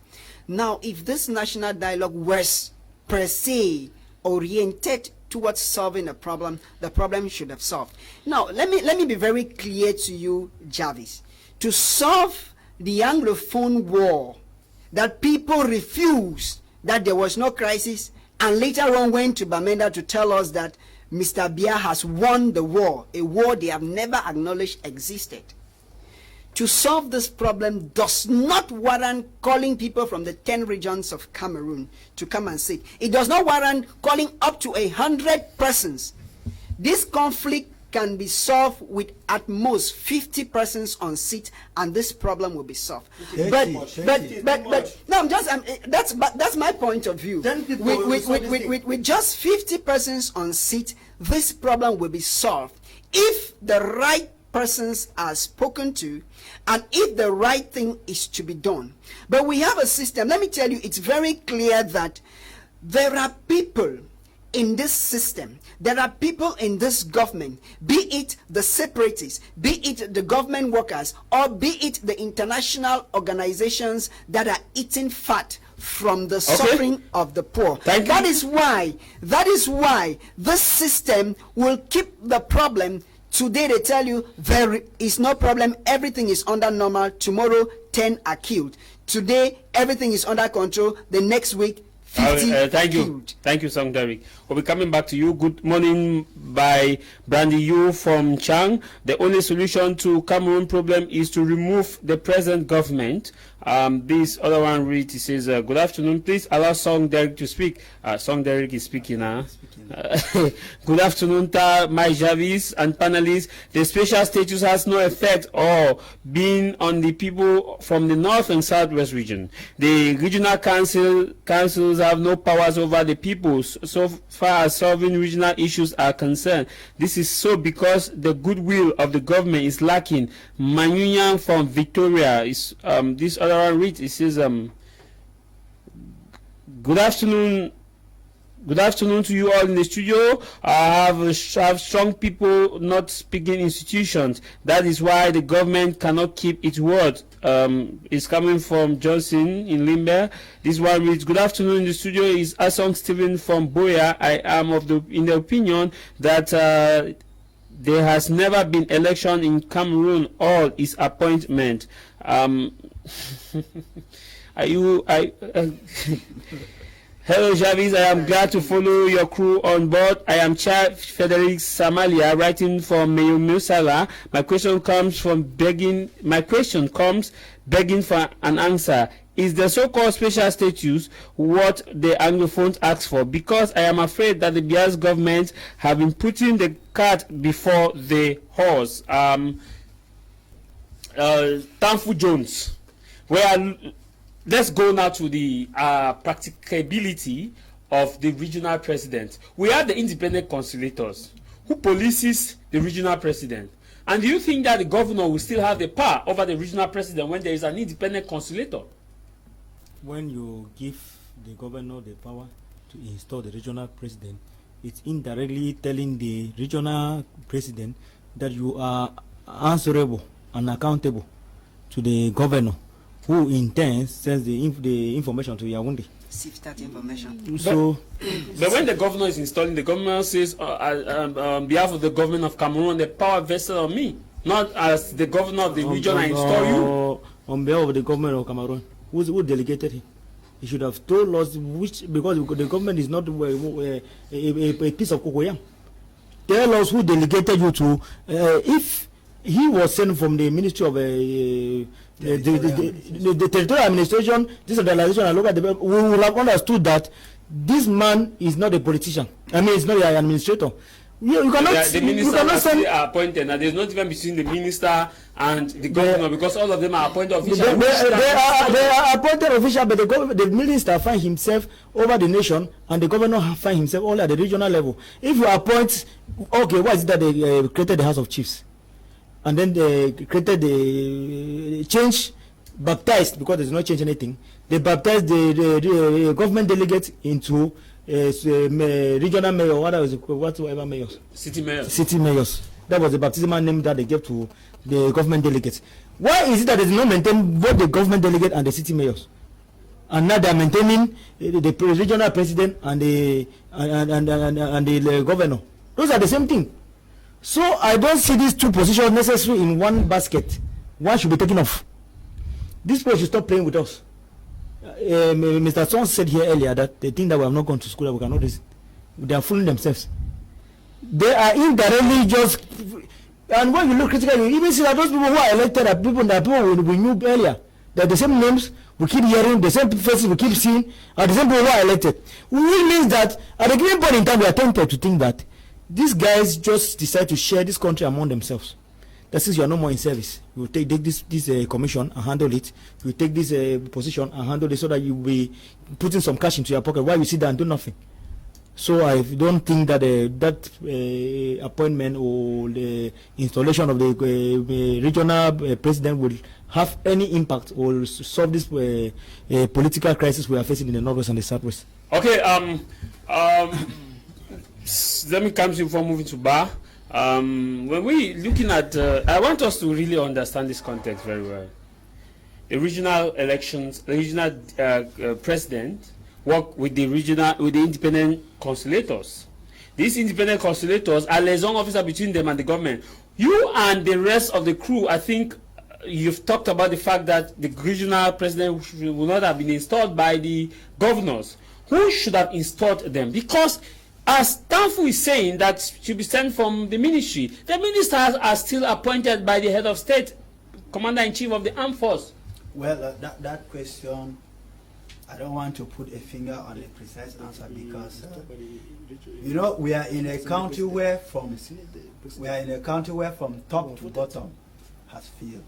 Now, if this national dialogue was per se oriented towards solving a problem, the problem should have solved. Now, let me be very clear to you, JAVIS. To solve the Anglophone war, that people refused that there was no crisis, and later on went to Bamenda to tell us that Mr. Biya has won the war, a war they have never acknowledged existed. To solve this problem does not warrant calling people from the 10 regions of Cameroon to come and sit. It does not warrant calling up to 100 persons. This conflict can be solved with at most 50 persons on seat, and this problem will be solved. But no, I'm just that's my point of view. With just 50 persons on seat, this problem will be solved if the right persons are spoken to, and if the right thing is to be done. But we have a system. Let me tell you, it's very clear that there are people in this system, there are people in this government, be it the separatists, be it the government workers, or be it the international organizations that are eating fat from the suffering of the poor. That is why this system will keep the problem. Today they tell you there is no problem, everything is under normal. Tomorrow 10 are killed. Today everything is under control. The next week 50 killed. Thank you, Song Derrick. We'll be coming back to you. Good morning by Brandy Yu from Chang. The only solution to Cameroon problem is to remove the present government. This other one reads, it says, good afternoon, please allow Song Derrick to speak. Song Derrick is speaking now. Good afternoon, my JAVIS and panelists. The special status has no effect or being on the people from the north and southwest region. The regional councils have no powers over the people so far as solving regional issues are concerned. This is so because the goodwill of the government is lacking. Manyunyang from Victoria is this other one reads, it says, good afternoon to you all in the studio. I have strong people not speaking institutions. That is why the government cannot keep its word. It's coming from Johnson in Limber. This one reads, good afternoon in the studio. Is Asong Stephen from Boya. I am in the opinion that there has never been election in Cameroon. All is appointment. Hello, Javis. I am glad to follow your crew on board. I am Chair Frederick Samalia, writing from Musala. My question comes begging for an answer. Is the so-called special status what the Anglophones ask for? Because I am afraid that the Biya's government have been putting the cart before the horse. TAMFU Jones. Let's go now to the practicability of the regional president. We have the independent conciliators who polices the regional president. And do you think that the governor will still have the power over the regional president when there is an independent conciliator? When you give the governor the power to install the regional president, it's indirectly telling the regional president that you are answerable and accountable to the governor, who in turn sends the information to Yaoundé. Receive that information. So, but when the governor is installing, the governor says, on behalf of the government of Cameroon, the power vested on me, not as the governor of the region I install you. On behalf of the government of Cameroon, who delegated him? He should have told us which, because the government is not a piece of cocoyam. Tell us who delegated you to. If he was sent from the Ministry of the Territorial Administration, decentralization, and look at the, we will have understood that this man is not a politician. I mean, it's not an administrator. You cannot. The minister are appointed, and there's not even between the minister and the governor, because all of them are appointed officials. They are appointed officials, but the minister finds himself over the nation, and the governor finds himself only at the regional level. If you appoint, okay, why is it that they created the House of Chiefs, and then they created the change, baptized, because there's no change anything. They baptized the government delegates into regional mayor, whatever mayors, city mayors. That was the baptismal name that they gave to the government delegates. Why is it that they did not maintain both the government delegate and the city mayors, and now they are maintaining the regional president and the governor? Those are the same thing. So I don't see these two positions necessary in one basket. One should be taken off. This place should stop playing with us. Mr. Song said here earlier that they think that we have not gone to school, that we cannot do this. They are fooling themselves. They are indirectly just, and when you look critically, you even see that those people who are elected are people that we knew earlier. That the same names we keep hearing, the same faces we keep seeing, are the same people who are elected. Which means that at a given point in time, we are tempted to think that these guys just decide to share this country among themselves. That since you are no more in service, you will take this commission and handle it. You will take this position and handle it, so that you will be putting some cash into your pocket while you sit there and do nothing. So I don't think that that appointment or the installation of the regional president will have any impact or solve this political crisis we are facing in the Northwest and the Southwest. Okay. Let me come to you before moving to Bar. When we looking at, I want us to really understand this context very well. The regional elections, the regional president work with the independent conciliators. These independent conciliators are liaison officer between them and the government. You and the rest of the crew, I think you've talked about the fact that the regional president will not have been installed by the governors. Who should have installed them? Because as TAMFU is saying that should be sent from the ministry, the ministers are still appointed by the head of state, commander-in-chief of the armed force. Well, that question, I don't want to put a finger on a precise answer, because you know, we are in a country where from top to bottom has failed.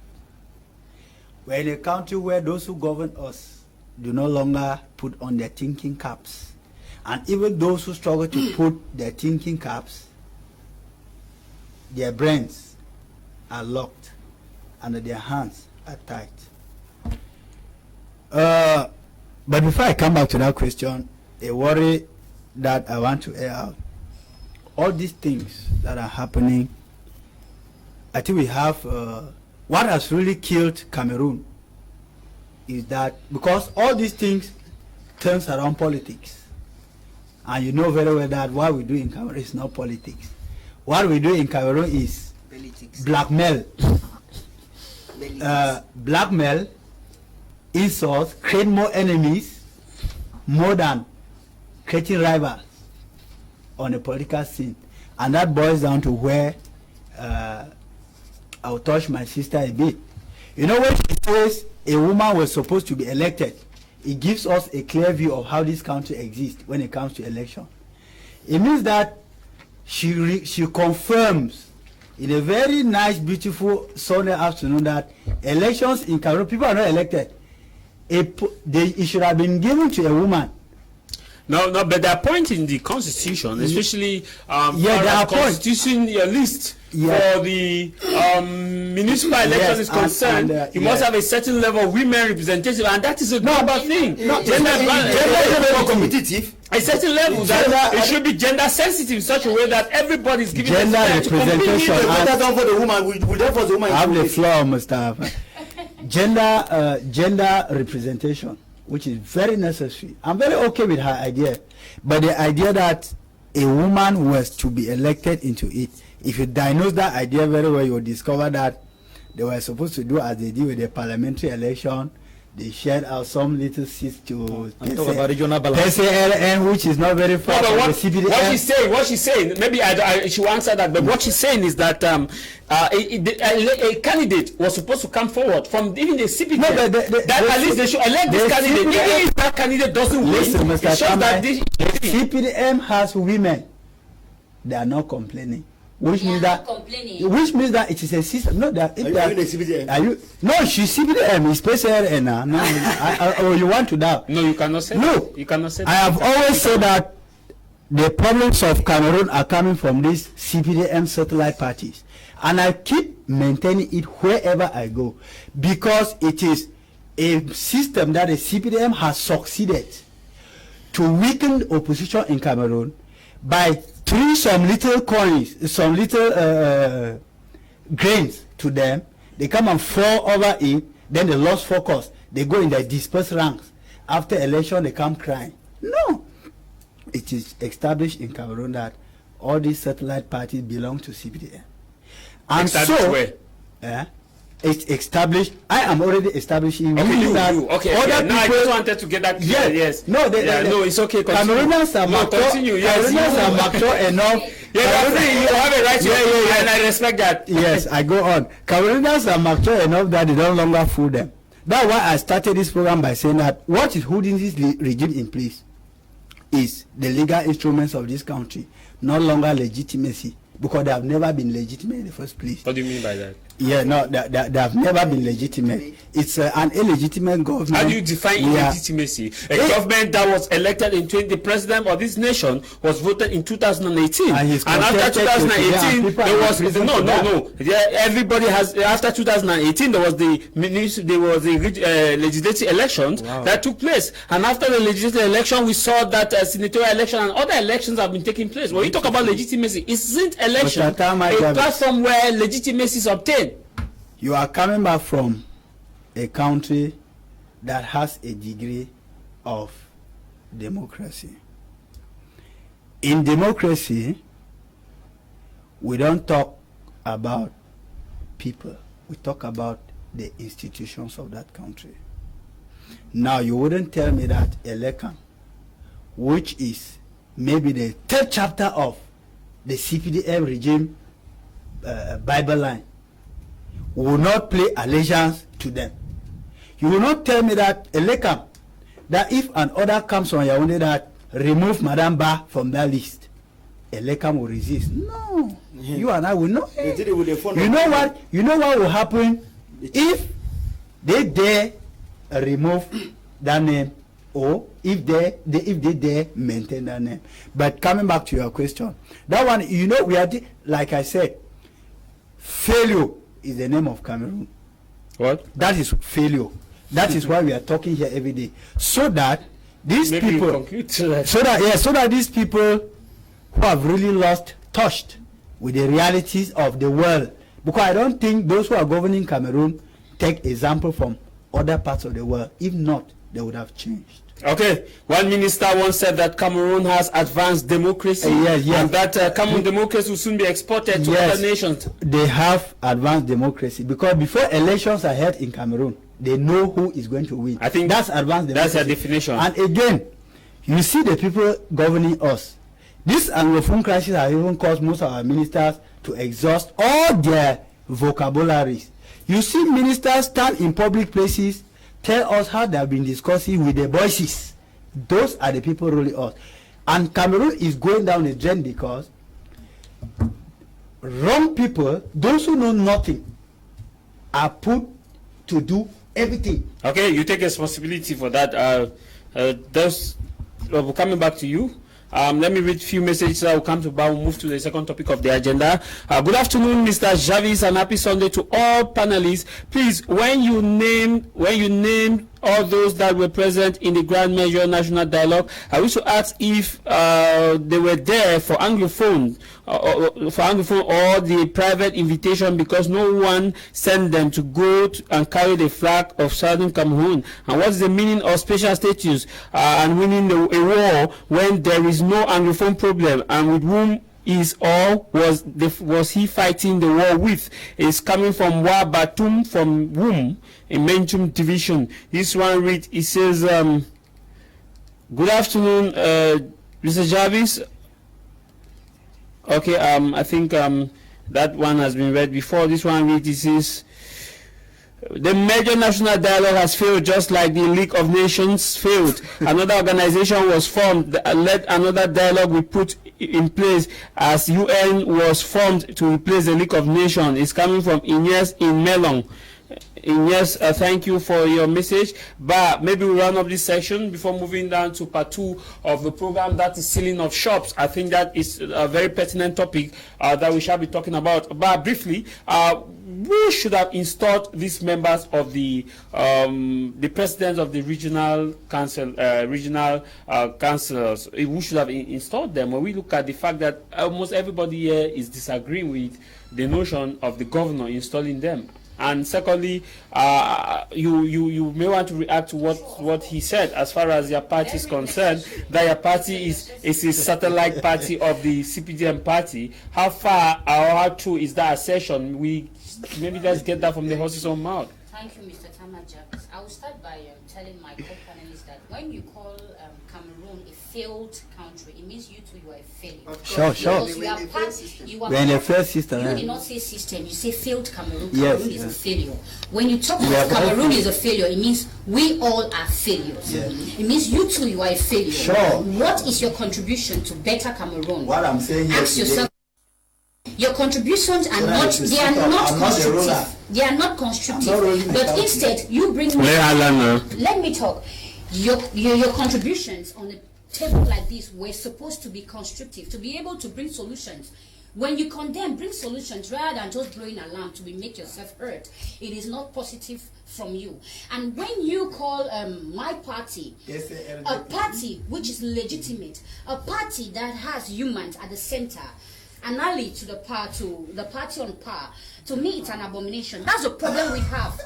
We are in a country where those who govern us do no longer put on their thinking caps. And even those who struggle to put their thinking caps, their brains are locked and their hands are tight. But before I come back to that question, a worry that I want to air out, all these things that are happening, I think we have, what has really killed Cameroon is that because all these things turns around politics. And you know very well that what we do in Cameroon is not politics. What we do in Cameroon is blackmail. Blackmail, insults, create more enemies, more than creating rivals on the political scene. And that boils down to where I'll touch my sister a bit. You know, when she says a woman was supposed to be elected, it gives us a clear view of how this country exists when it comes to election. It means that she confirms in a very nice, beautiful Sunday afternoon that elections in Cameroon, people are not elected. It should have been given to a woman. No, but there are points in the constitution, especially there are constitution list for the municipal election is concerned. You must have a certain level of women representation, and that is a global thing. Gender is more competitive. A certain level that it should be gender sensitive in such a way that everybody is given gender representation. For the woman, we therefore the woman. I have the floor, Mr. Gender representation, which is very necessary. I'm very okay with her idea, but the idea that a woman was to be elected into it, if you diagnose that idea very well, you'll discover that they were supposed to do as they did with the parliamentary election. They shared out some little seats to PCLN, which is not very far from the CPDM. What she's saying, maybe she will answer that, but what she's saying is that a candidate was supposed to come forward from even the CPDM. No, that at least they should elect this candidate. Even if that candidate doesn't win, it shows that the CPDM has women. They are not complaining. Which means that it is a system. No, that if are you the CPDM? Are you? No, she's CPDM. It's PCLN. No, you want to doubt? No, you cannot say. No, that. You cannot say. I have always said that the problems of Cameroon are coming from these CPDM satellite parties, and I keep maintaining it wherever I go, because it is a system that the CPDM has succeeded to weaken opposition in Cameroon by threw some little coins, some little grains to them. They come and fall over it. Then they lost focus. They go in their dispersed ranks. After election, they come crying. No, it is established in Cameroon that all these satellite parties belong to CPDM. And so, where? It's established. I am already establishing. Okay, other people, I just wanted to get that clear. Yes. No, no, it's okay. Cameroonians are mature. Cameroonians are mature enough. You have a right to and I respect that. Yes, I go on. Cameroonians are mature enough that they no longer fool them. That's why I started this program by saying that what is holding this regime in place is the legal instruments of this country, no longer legitimacy, because they have never been legitimate in the first place. What do you mean by that? Yeah, no, they have never been legitimate. It's an illegitimate government. How do you define illegitimacy? A government that was elected in the president of this nation was voted in 2018, and after 2018 there was no. Yeah, everybody has. After 2018 there was the legislative elections that took place, and after the legislative election we saw that senatorial election and other elections have been taking place. When you talk about legitimacy, isn't election a platform where legitimacy is obtained? You are coming back from a country that has a degree of democracy. In democracy, we don't talk about people. We talk about the institutions of that country. Now, you wouldn't tell me that Elekam, which is maybe the third chapter of the CPDM regime Bible line, will not pay allegiance to them. You will not tell me that Elekam, that if an order comes on Yaoundé that remove Madame Ba from that list, Elekam will resist. No, you and I will not. You know what? You know what will happen if they dare remove that name, or if they dare maintain that name. But coming back to your question, that one, you know, we are like I said, failure is the name of Cameroon. What? That is failure. That is why we are talking here every day, so that these people, so that these people who have really lost touch with the realities of the world, because I don't think those who are governing Cameroon take example from other parts of the world. If not, they would have changed. Okay, one minister once said that Cameroon has advanced democracy, and that Cameroon democracy will soon be exported to other nations. They have advanced democracy because before elections are held in Cameroon, they know who is going to win. I think that's advanced democracy. That's a definition. And again, you see the people governing us. This Anglophone crisis has even caused most of our ministers to exhaust all their vocabularies. You see ministers stand in public places, tell us how they have been discussing with the voices. Those are the people ruling us. And Cameroon is going down the drain because wrong people, those who know nothing, are put to do everything. Okay, you take responsibility for that. coming back to you. Let me read a few messages that will come to We'll move to the second topic of the agenda. Good afternoon, Mr. JAVIS, and happy Sunday to all panelists. Please, when you name all those that were present in the Grand Measure National Dialogue, I wish to ask if they were there for Anglophone, or the private invitation, because no one sent them to go and carry the flag of Southern Cameroon. And what is the meaning of special status and winning a war when there is no Anglophone problem, and with whom was he fighting the war with? Is coming from Wa Batum from Wum in Menchum division. This one reads, it says, good afternoon, Mr. JAVIS. Okay, I think that one has been read before. This one reads, it says, the major national dialogue has failed just like the League of Nations failed. Another organization was formed that let another dialogue be put in place as UN was formed to replace the League of Nations. It's coming from Ines in Melong. Yes, thank you for your message. But maybe we'll round up this section before moving down to part 2 of the program, that is sealing of shops. I think that is a very pertinent topic that we shall be talking about. But briefly, who should have installed these members of the presidents of the regional council, councilors? Who should have installed them? When we look at the fact that almost everybody here is disagreeing with the notion of the governor installing them. And secondly, you may want to react to what he said as far as your party is concerned, that your party is a satellite party of the CPDM party. How far or how true is that assertion? Maybe let's get that from the horse's own mouth. Thank you, Mr. TAMNJONG. I will start by telling my co-panelists that when you call Cameroon a failed country, it means you two, you are a failure. Sure. We're in the first system. You did not say system, you say failed Cameroon. Yes, Cameroon is a failure. When you talk about Cameroon is a failure, it means we all are failures. Yes. It means you two, you are a failure. Sure. What is your contribution to better Cameroon? What I'm saying here Ask yourself. Your contributions are not constructive. They are not constructive. But instead, you bring me. Let me talk. Your contributions on a table like this were supposed to be constructive, to be able to bring solutions. When you condemn, bring solutions rather than just blowing alarm to make yourself heard. It is not positive from you. And when you call my party a party which is legitimate, a party that has humans at the center, an ally to the party on power, to me it's an abomination. That's the problem we have.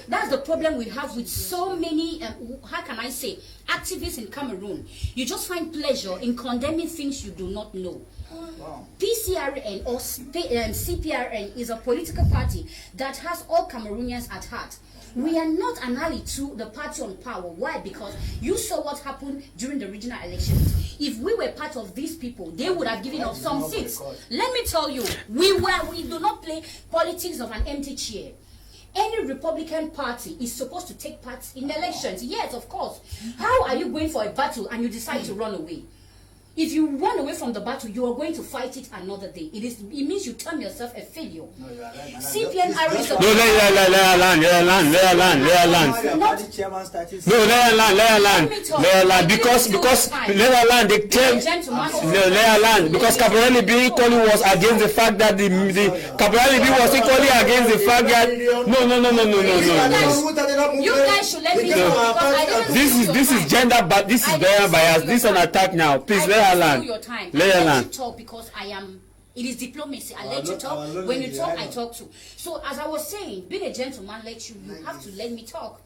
That's the problem we have with so many, how can I say, activists in Cameroon. You just find pleasure in condemning things you do not know. Wow. PCRN or CPRN is a political party that has all Cameroonians at heart. We are not an ally to the party on power. Why? Because you saw what happened during the regional elections. If we were part of these people, they would have given us some seats. Let me tell you, we do not play politics of an empty chair. Any Republican party is supposed to take part in elections. Yes, of course. How are you going for a battle and you decide to run away? If you run away from the battle, you are going to fight it another day. It means you term yourself a failure. No, CPNR is a... No, let her land. Because Caporelli B equally was against the fact that the Caporelli B was equally against the fact that... No. You guys should let me know. This is gender, but this is gender bias. This is an attack now. Please let her land. Let her land. Talk because it is diplomacy. I let you talk. When you talk, I talk too. So as I was saying, being a gentleman lets you have to let me talk.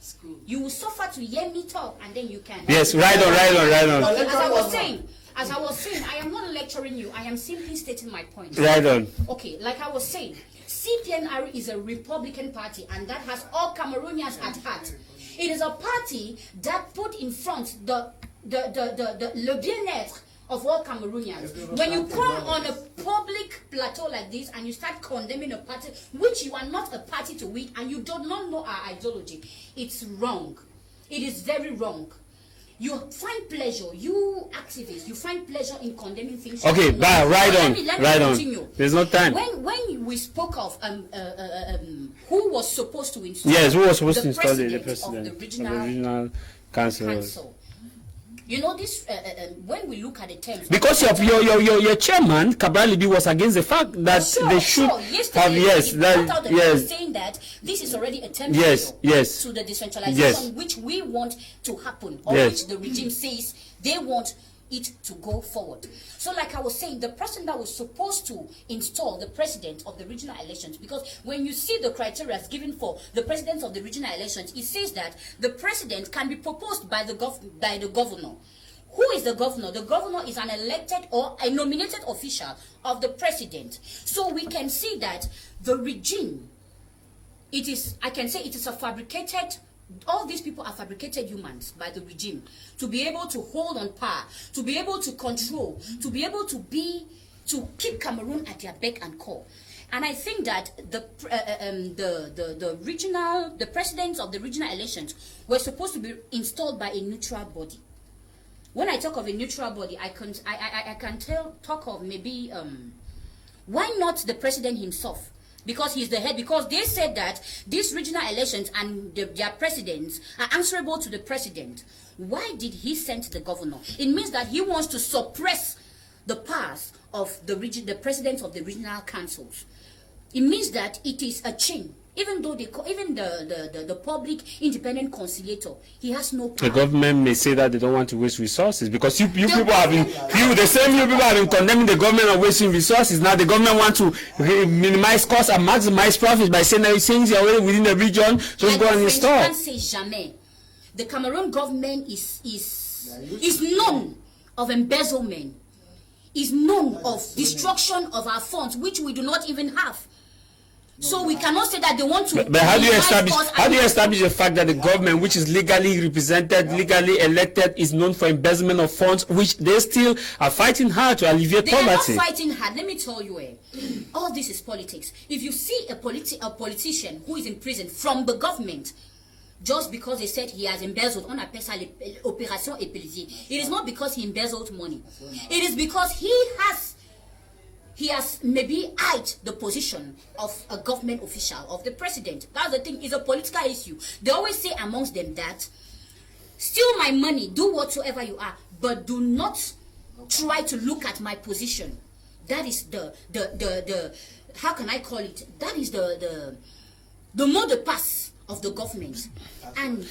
You will suffer to hear me talk, and then you can. Yes, right on. As I was saying, I am not lecturing you. I am simply stating my point. Right on. Okay, like I was saying, CPNR is a Republican party, and that has all Cameroonians at heart. It is a party that put in front the le bien-être of all Cameroonians. When you come on a public plateau like this and you start condemning a party which you are not a party to it and you do not know our ideology, it's wrong. It is very wrong. You find pleasure, you activists, you find pleasure in condemning things. Okay, right on. There's no time. When we spoke of who was supposed to install, yes, who was supposed to install the president of the regional council. You know, this when we look at the terms, because your chairman Cabral Libi was against the fact that they should have saying that this is already a term to the decentralization which we want to happen, or which the regime says they want it to go forward. So like I was saying, the person that was supposed to install the president of the regional elections, because when you see the criteria given for the president of the regional elections, it says that the president can be proposed by the governor. Who is the governor? The governor is an elected or a nominated official of the president. So we can see that the regime, I can say it is a fabricated, all these people are fabricated humans by the regime to be able to hold on power, to be able to control, to be able to keep Cameroon at their beck and call. And I think that the presidents of the regional elections were supposed to be installed by a neutral body. When I talk of a neutral body, I can talk of maybe why not the president himself? Because he's the head, because they said that these regional elections and their presidents are answerable to the president. Why did he send the governor? It means that he wants to suppress the powers of the presidents of the regional councils. It means that it is a chain. Even though the public independent conciliator, he has no power. The government may say that they don't want to waste resources, because you people have been condemning the government of wasting resources. Now the government want to minimize costs and maximize profits by saying that things are already within the region, just go and install. Can't say jamais. The Cameroon government is known of embezzlement, is known of destruction of our funds, which we do not even have. So we cannot say that they want to. But how do you establish the fact that the government, which is legally represented, legally elected, is known for embezzlement of funds, which they still are fighting hard to alleviate poverty? They are not fighting hard. Let me tell you, all this is politics. If you see a politician who is in prison from the government, just because they said he has embezzled, on appelle ça l'opération Epelizier, it is not because he embezzled money. It is because he has maybe eyed the position of a government official, of the president. That's the thing, it's a political issue. They always say amongst them that, steal my money, do whatsoever you are, but do not try to look at my position. That is the how can I call it? That is the mot de passe of the government. And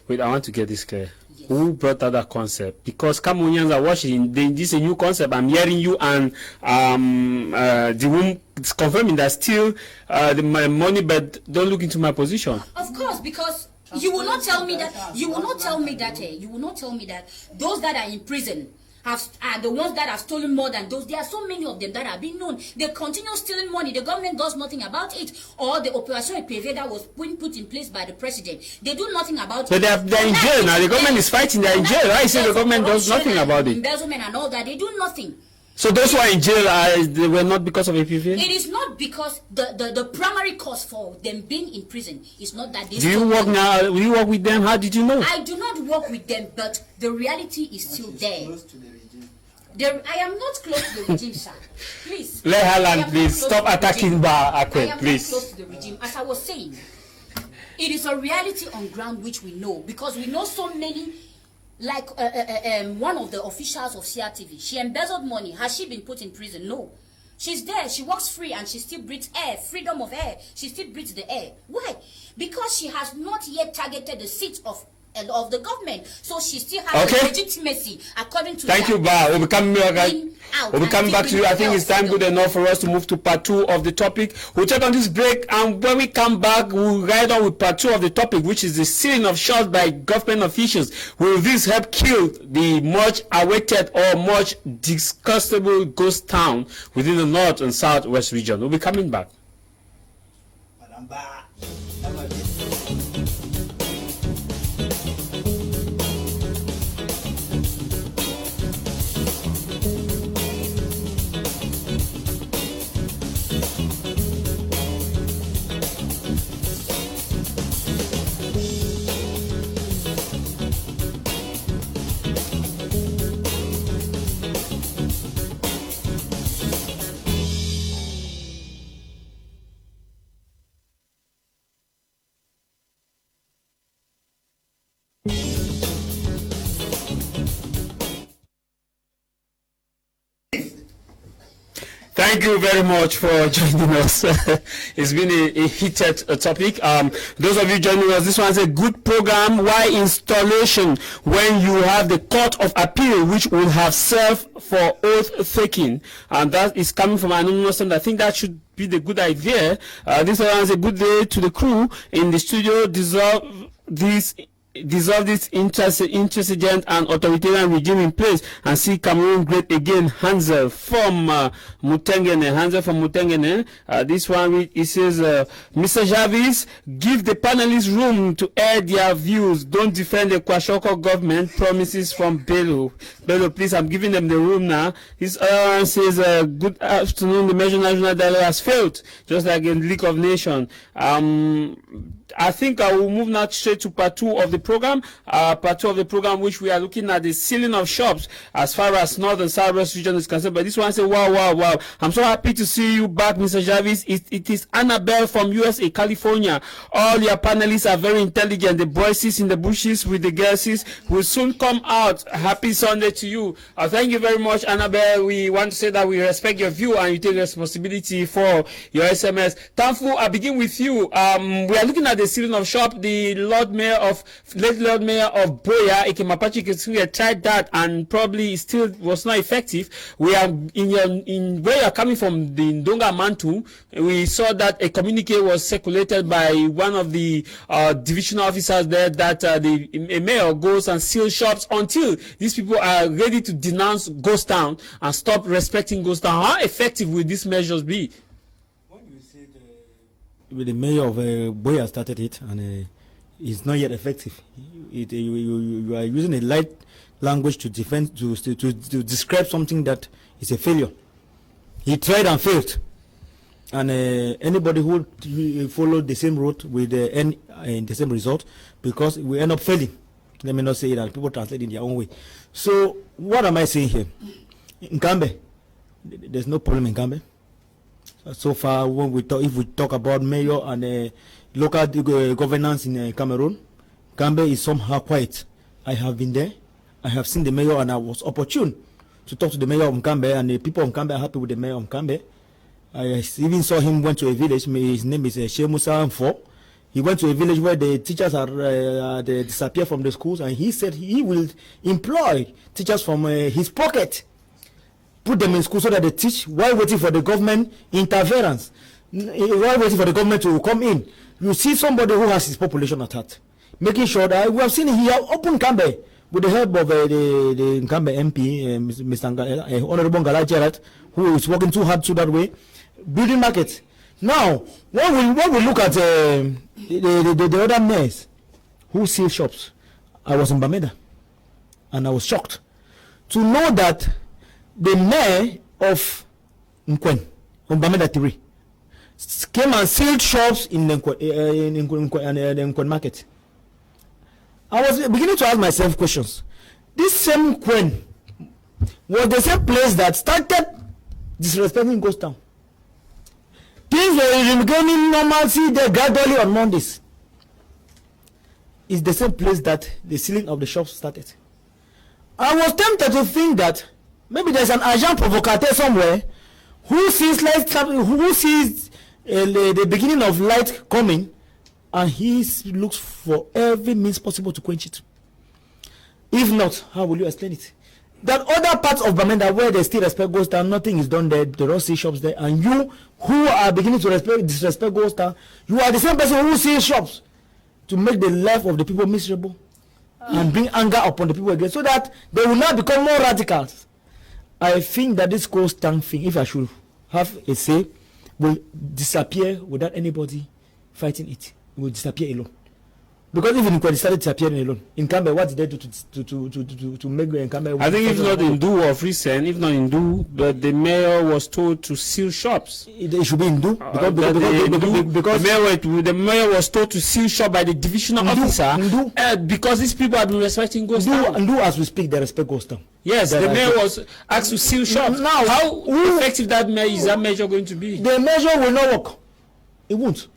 wait, I want to get this clear. Who brought out that concept? Because Cameroonians are watching. This is a new concept. I'm hearing you and DERICK is confirming that still my money, but don't look into my position. Of course, because you will not tell me that. You will not tell me that. You will not tell me that those that are in prison are the ones that have stolen more than those. There are so many of them that have been known. They continue stealing money. The government does nothing about it. Or the operation PV that was put in place by the president, they do nothing about it. But they're in jail now. The government is fighting. They're in jail. Right? So the government does nothing about it. Embezzlement and all that, they do nothing. So those who are in jail, they were not because of APV? It is not because the primary cause for them being in prison is not that they. Do you work now? Do you work with them? How did you know? I do not work with them, but the reality is still there. I am not close to the regime, sir. Please. Let her land, please. Stop attacking AKWEN, please. I am not close to the regime. As I was saying, it is a reality on ground which we know, because we know so many. Like one of the officials of CRTV, she embezzled money. Has she been put in prison? No. She's there. She walks free and she still breathes air. Freedom of air. She still breathes the air. Why? Because she has not yet targeted the seat of the government. So she still has legitimacy according to Thank you, Ba. We'll be coming back to you. I think it's time good enough for us to move to part 2 of the topic. We'll take on this break, and when we come back, we'll ride on with part 2 of the topic, which is the sealing of shots by government officials. Will this help kill the much awaited or much discussable ghost town within the north and southwest region? We'll be coming back. Thank you very much for joining us. It's been a heated topic. Those of you joining us, this one's a good program. Why installation when you have the Court of Appeal, which will have served for oath taking, and that is coming from an anonymous, and I think that should be the good idea. This one is a good day to the crew in the studio. Dissolve this intransigent and authoritarian regime in place and see Cameroon great again. Hansel from Mutengene. This one, it says, Mr. JAVIS, give the panelists room to air their views. Don't defend the Kwashoko government promises from Bello. Bello, please, I'm giving them the room now. This one says, good afternoon. The Major National Dialogue has failed, just like in League of Nations. I think I will move now straight to part 2 of the program. Part 2 of the program, which we are looking at the sealing of shops as far as North and Southwest region is concerned. But this one says, wow. I'm so happy to see you back, Mr. JAVIS. It is Annabelle from USA, California. All your panelists are very intelligent. The voices in the bushes with the girls will soon come out. Happy Sunday to you. Thank you very much, Annabelle. We want to say that we respect your view and you take responsibility for your SMS. TAMFU, I begin with you. We are looking at the sealing of shop. The late Lord Mayor of Boya, Ekemapachi Kesuya, tried that and probably still was not effective. We are in where you are coming from, the Ndonga Mantu. We saw that a communique was circulated by one of the divisional officers there that the mayor goes and seals shops until these people are ready to denounce Ghost Town and stop respecting Ghost Town. How effective will these measures be? The mayor of Boya started it, and it's not yet effective. You are using a light language to defend, to describe something that is a failure. He tried and failed, and anybody who followed the same route will end in the same result, because we end up failing. Let me not say that, people translate in their own way. So what am I saying here? In Kambe, there's no problem in Kambe. So far, when if we talk about mayor and local governance in Cameroon, Kambe is somehow quiet. I have been there. I have seen the mayor, and I was opportune to talk to the mayor of Kambe, and the people of Kambe are happy with the mayor of Kambe. I even saw him went to a village. His name is Shemusa Mfo. He went to a village where the teachers are they disappear from the schools, and he said he will employ teachers from his pocket, put them in school so that they teach while waiting for the government interference, while waiting for the government to come in. You see somebody who has his population at heart, making sure that we have seen he have opened Kambe with the help of the Kambe MP, Mr. Honorable Ngala Gerard, who is working too hard to that way, building markets. Now, when we look at the other mayors who seal shops, I was in Bamenda, and I was shocked to know that the mayor of Nkwen, Bamenda 3, came and sealed shops in the Nkwen market. I was beginning to ask myself questions. This same Nkwen was the same place that started disrespecting Ghost Town. Things were regaining normalcy there gradually on Mondays. It's the same place that the sealing of the shops started. I was tempted to think that maybe there's an agent provocateur somewhere who sees the beginning of light coming, and he looks for every means possible to quench it. If not, how will you explain it? That other parts of Bamenda where they still respect Ghost Town, nothing is done there, they don't see shops there, and you who are beginning to disrespect Ghost Town, you are the same person who sees shops to make the life of the people miserable and bring anger upon the people again, so that they will not become more radicals. I think that this Ghost Town thing, if I should have a say, will disappear without anybody fighting it. It will disappear alone. Because even when it started disappearing alone, in Kambe, what did they do to make Kambe? I think if not in Du of recent, if not in Du, but the mayor was told to seal shops. It should be in Du. Because the mayor was told to seal shop by the divisional officer because these people have been respecting Ghost Town. And Do, as we speak, they respect Ghost Town. Yes, the mayor was asked to seal shops. Now, how effective is that measure going to be? The measure will not work. It won't.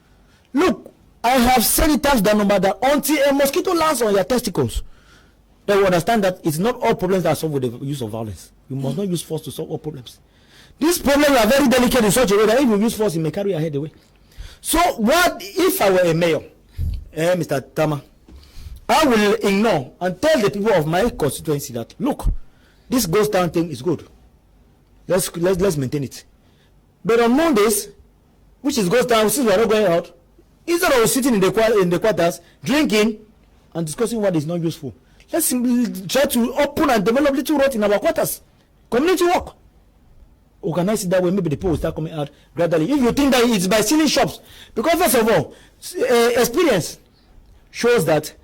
Look, I have said it times that number that until a mosquito lands on your testicles, they will understand that it's not all problems that are solved with the use of violence. You must not use force to solve all problems. These problems are very delicate in such a way that if you use force, it may carry your head away. So what if I were a mayor, Mr. Tama? I will ignore and tell the people of my constituency that, look, this ghost town thing is good. Let's maintain it. But on Mondays, which is ghost town, since we are not going out, instead of sitting in the quarters, drinking and discussing what is not useful, let's try to open and develop little roads in our quarters. Community work. Organize it that way, maybe the people will start coming out gradually. If you think that it's by stealing shops, because first of all, experience shows that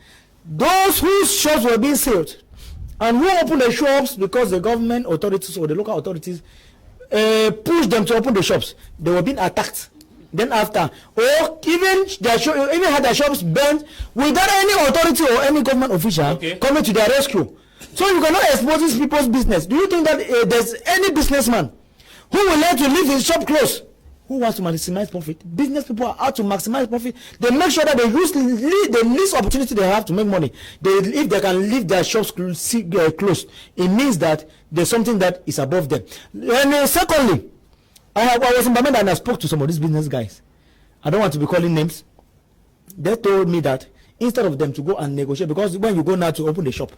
those whose shops were being sealed and who opened the shops because the government authorities or the local authorities pushed them to open the shops, they were being attacked. Then after, or even had their shops burnt without any authority or any government official coming to their rescue. So you cannot expose these people's business. Do you think that there's any businessman who will let you leave his shop closed? Who wants to maximize profit? Business people are out to maximize profit. They make sure that they use the least opportunity they have to make money. If they can leave their shops closed, it means that there's something that is above them. And secondly, I was in Bamenda and I spoke to some of these business guys. I don't want to be calling names. They told me that instead of them to go and negotiate, because when you go now to open the shop,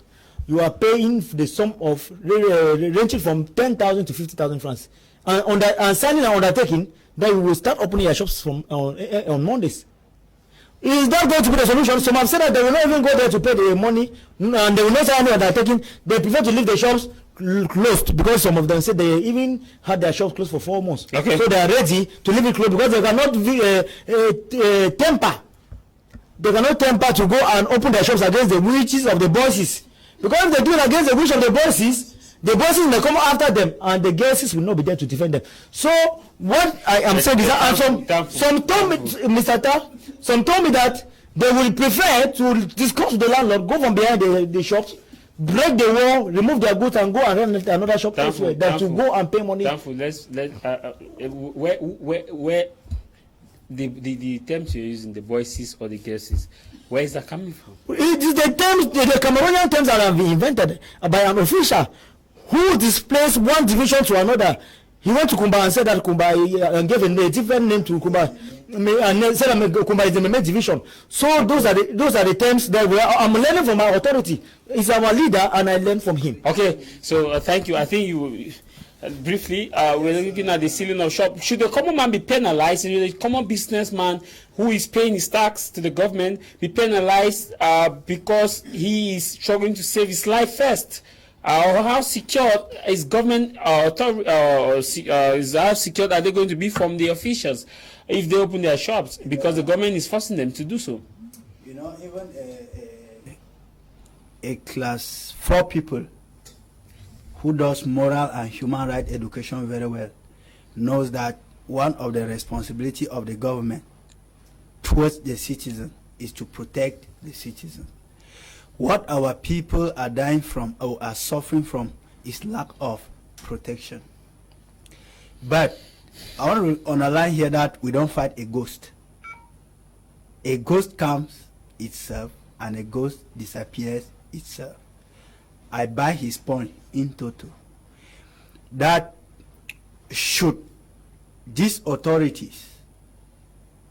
you are paying the sum of ranging from 10,000 to 50,000 francs. And signing an undertaking that you will start opening your shops from on Mondays. Is that going to be the solution? Some have said that they will not even go there to pay the money, and they will not sign any undertaking. They prefer to leave the shops closed, because some of them said they even had their shops closed for 4 months. Okay. So they are ready to leave it closed because they cannot temper. They cannot temper to go and open their shops against the wishes of the bosses. Because if they do it against the wish of the bosses may come after them, and the girls will not be there to defend them. So what I am saying is that, some told me, Mr. Ta, some told me that they will prefer to discuss with the landlord, go from behind the shops, break the wall, remove their goods, and go and rent another shop elsewhere, than to go and pay money. Where the terms you're using, the voices or the guesses, where is that coming from? It is the terms, the Cameroonian terms that have been invented by an official who displaced one division to another. He went to Kumba and said that Kumba and gave a different name to Kumba, and said that Kumba is the main division. So those are the terms that I'm learning from our authority. He's our leader, and I learned from him. Okay, so thank you. I think you briefly we're looking at the ceiling of shop. Should the common man be penalized? Should the common businessman who is paying his tax to the government be penalized because he is struggling to save his life first? Or how secure is government how secure are they going to be from the officials if they open their shops, because the government is forcing them to do so? You know, even a class 4 people who does moral and human rights education very well knows that one of the responsibility of the government towards the citizen is to protect the citizen. What our people are dying from or are suffering from is lack of protection. But I want to underline here that we don't fight a ghost. A ghost comes itself and a ghost disappears itself. I buy his point in total. That should these authorities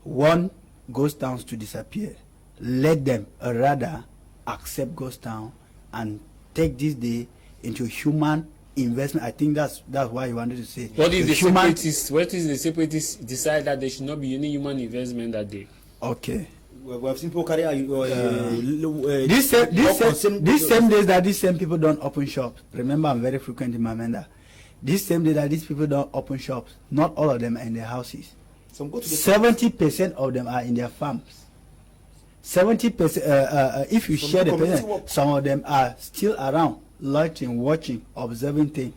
want ghost towns to disappear, let them rather accept ghost town and take this day into human investment. I think that's why you wanted to say. What is the separatists decide that there should not be any human investment that day? Okay. We have seen people carry these same days that these same people don't open shops. Remember, I'm very frequent in Mamenda. These same days that these people don't open shops, not all of them are in their houses. 70% of them are in their farms. 70%, if you share the percent, some of them are still around, loitering, watching, observing things.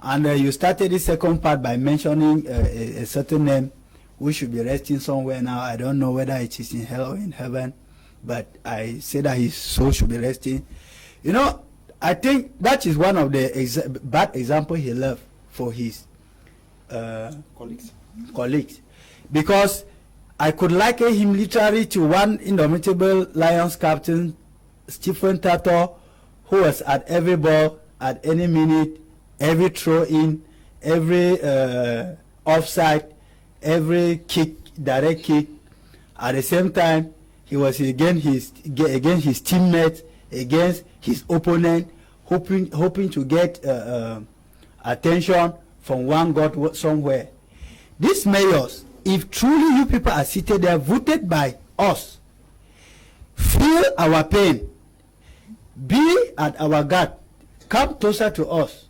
And you started the second part by mentioning a certain name. We should be resting somewhere now. I don't know whether it is in hell or in heaven, but I say that his soul should be resting. You know, I think that is one of the bad examples he left for his colleagues. Because I could liken him literally to one indomitable Lions captain, Stephen Tato, who was at every ball, at any minute, every throw in, every offside, every kick, direct kick. At the same time, he was against his teammates, against his opponent, hoping to get attention from one god somewhere. These mayors, if truly you people are seated there, voted by us, feel our pain, be at our guard, come closer to us,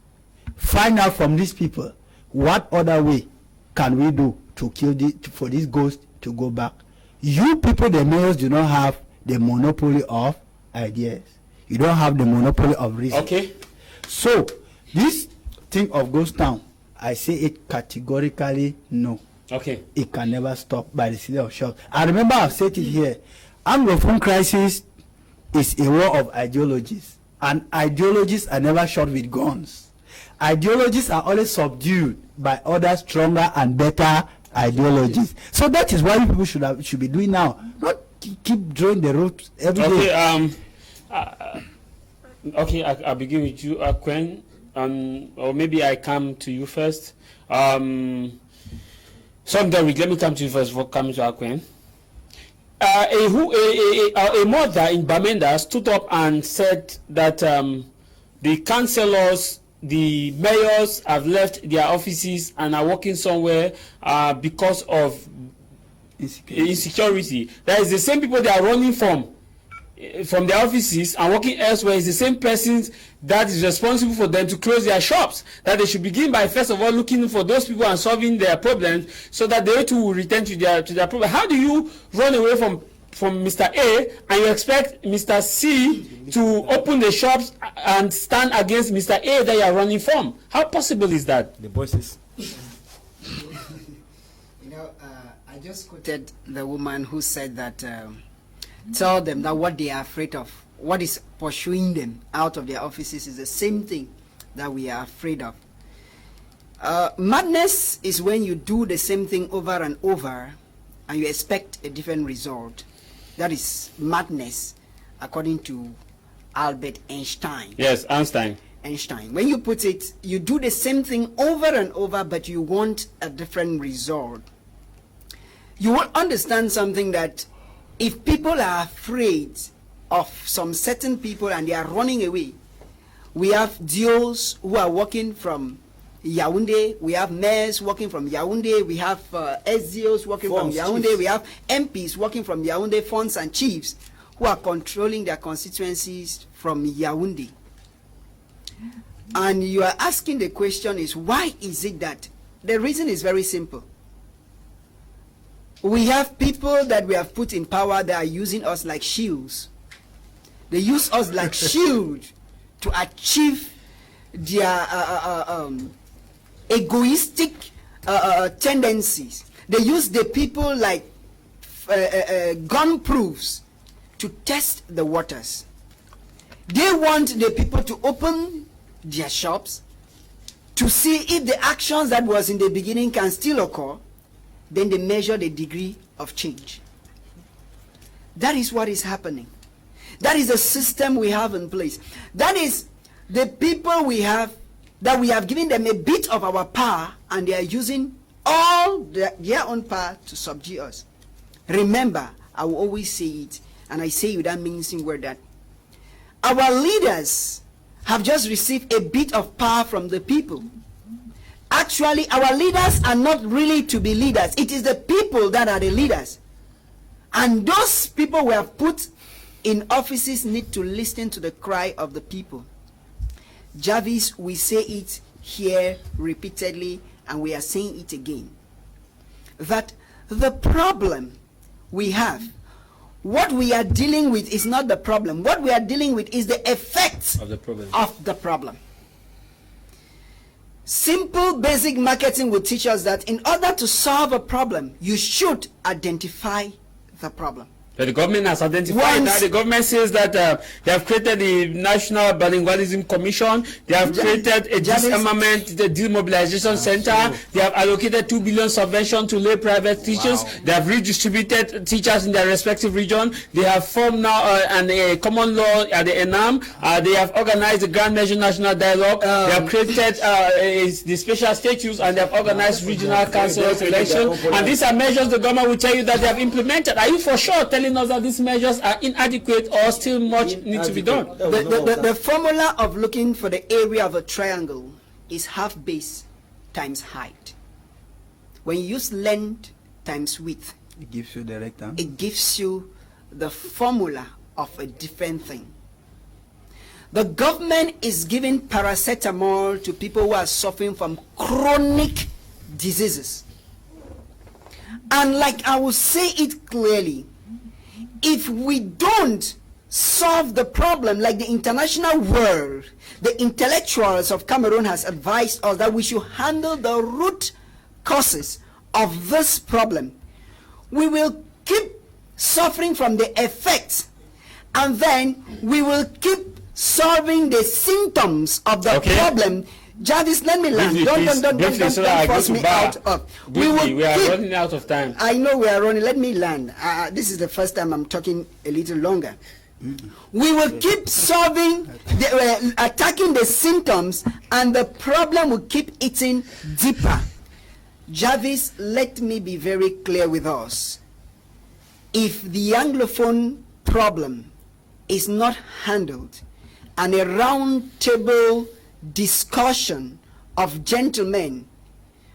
find out from these people what other way can we do to kill for this ghost to go back. You people, the mayors, do not have the monopoly of ideas. You don't have the monopoly of reason. Okay. So this thing of ghost town, I say it categorically no. Okay. It can never stop by the city of shops. I remember I've said it here. Anglophone crisis is a war of ideologies, and ideologies are never shot with guns. Ideologies are always subdued by other stronger and better ideologies. So that is what people should be doing now. Not keep drawing the ropes every day. Okay, I'll begin with you, AKWEN, or maybe I come to you first. Derrick, let me come to you first before coming to AKWEN. A mother in Bamenda stood up and said that the councilors, the mayors have left their offices and are working somewhere because of insecurity. That is the same people they are running from their offices and working elsewhere. Is the same persons that is responsible for them to close their shops. That they should begin by first of all looking for those people and solving their problems, so that they too will return to their problem. How do you run away from Mr. A and you expect Mr. C to open the shops and stand against Mr. A that you are running from? How possible is that? The bosses. I just quoted the woman who said that tell them that what they are afraid of, what is pursuing them out of their offices, is the same thing that we are afraid of. Madness is when you do the same thing over and over and you expect a different result. That is madness, according to Albert Einstein. Yes, Einstein. When you put it, you do the same thing over and over, but you want a different result. You will understand something, that if people are afraid of some certain people and they are running away, we have DOs who are working from Yaoundé, we have mayors working from Yaoundé, we have SDOs working from Yaoundé, we have MPs working from Yaoundé, funds and chiefs who are controlling their constituencies from Yaoundé. And you are asking the question is, why is it that? The reason is very simple. We have people that we have put in power that are using us like shields. They use us like shield to achieve their egoistic tendencies. They use the people like gun proofs to test the waters. They want the people to open their shops to see if the actions that was in the beginning can still occur. Then they measure the degree of change. That is what is happening. That is the system we have in place. That is the people we have, that we have given them a bit of our power, and they are using all their own power to subdue us. Remember, I will always say it, and I say it without mincing word, that our leaders have just received a bit of power from the people. Actually, our leaders are not really to be leaders. It is the people that are the leaders. And those people we have put in offices need to listen to the cry of the people. JAVIS, we say it here repeatedly, and we are saying it again, that the problem we have, what we are dealing with is not the problem. What we are dealing with is the effects of the problem. Simple basic marketing will teach us that in order to solve a problem, you should identify the problem. But the government has identified that. The government says that they have created the National Bilingualism Commission. They have created a disarmament, the demobilization center. They have allocated 2 billion subvention to lay private teachers. They have redistributed teachers in their respective region. They have formed now a common law at the ENAM. They have organized the Grand Measure National Dialogue. They have created the special status, and they have organized regional councils election. And these are measures the government will tell you that they have implemented. Are you for sure telling us that these measures are inadequate or still much need to be done? The formula of looking for the area of a triangle is half base times height. When you use length times width, it gives you the rectangle. It gives you the formula of a different thing. The government is giving paracetamol to people who are suffering from chronic diseases. And like I will say it clearly, if we don't solve the problem, like the international world, the intellectuals of Cameroon has advised us that we should handle the root causes of this problem, we will keep suffering from the effects, and then we will keep solving the symptoms of the problem. JAVIS, let me land. Don't force me out of. We are running out of time. I know we are running. Let me land. This is the first time I'm talking a little longer. We will keep solving, attacking the symptoms, and the problem will keep eating deeper. JAVIS, let me be very clear with us. If the Anglophone problem is not handled, and a round table discussion of gentlemen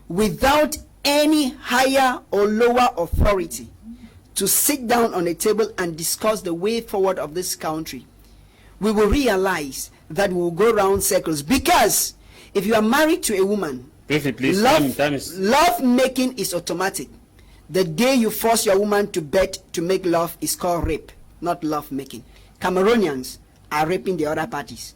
without any higher or lower authority to sit down on a table and discuss the way forward of this country, we will realize that we will go round circles. Because if you are married to a woman, love making is automatic. The day you force your woman to bed to make love is called rape, not love making. Cameroonians are raping the other parties.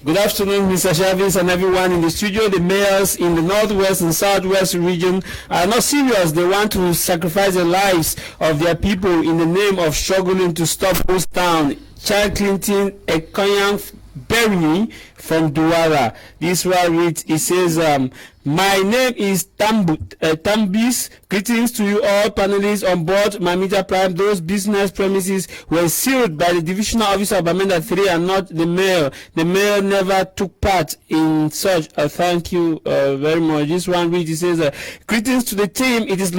Good afternoon, Mr. JAVIS and everyone in the studio. The mayors in the northwest and southwest region are not serious. They want to sacrifice the lives of their people in the name of struggling to stop Post Town. Child Clinton Ekonyang Berry from Douala. This one reads, it says, my name is Tambis. Greetings to you all panelists on board Mamita Prime. Those business premises were sealed by the divisional officer of Bamenda 3 and not the mayor. The mayor never took part in such. Thank you very much. This one reads, it says, greetings to the team. It is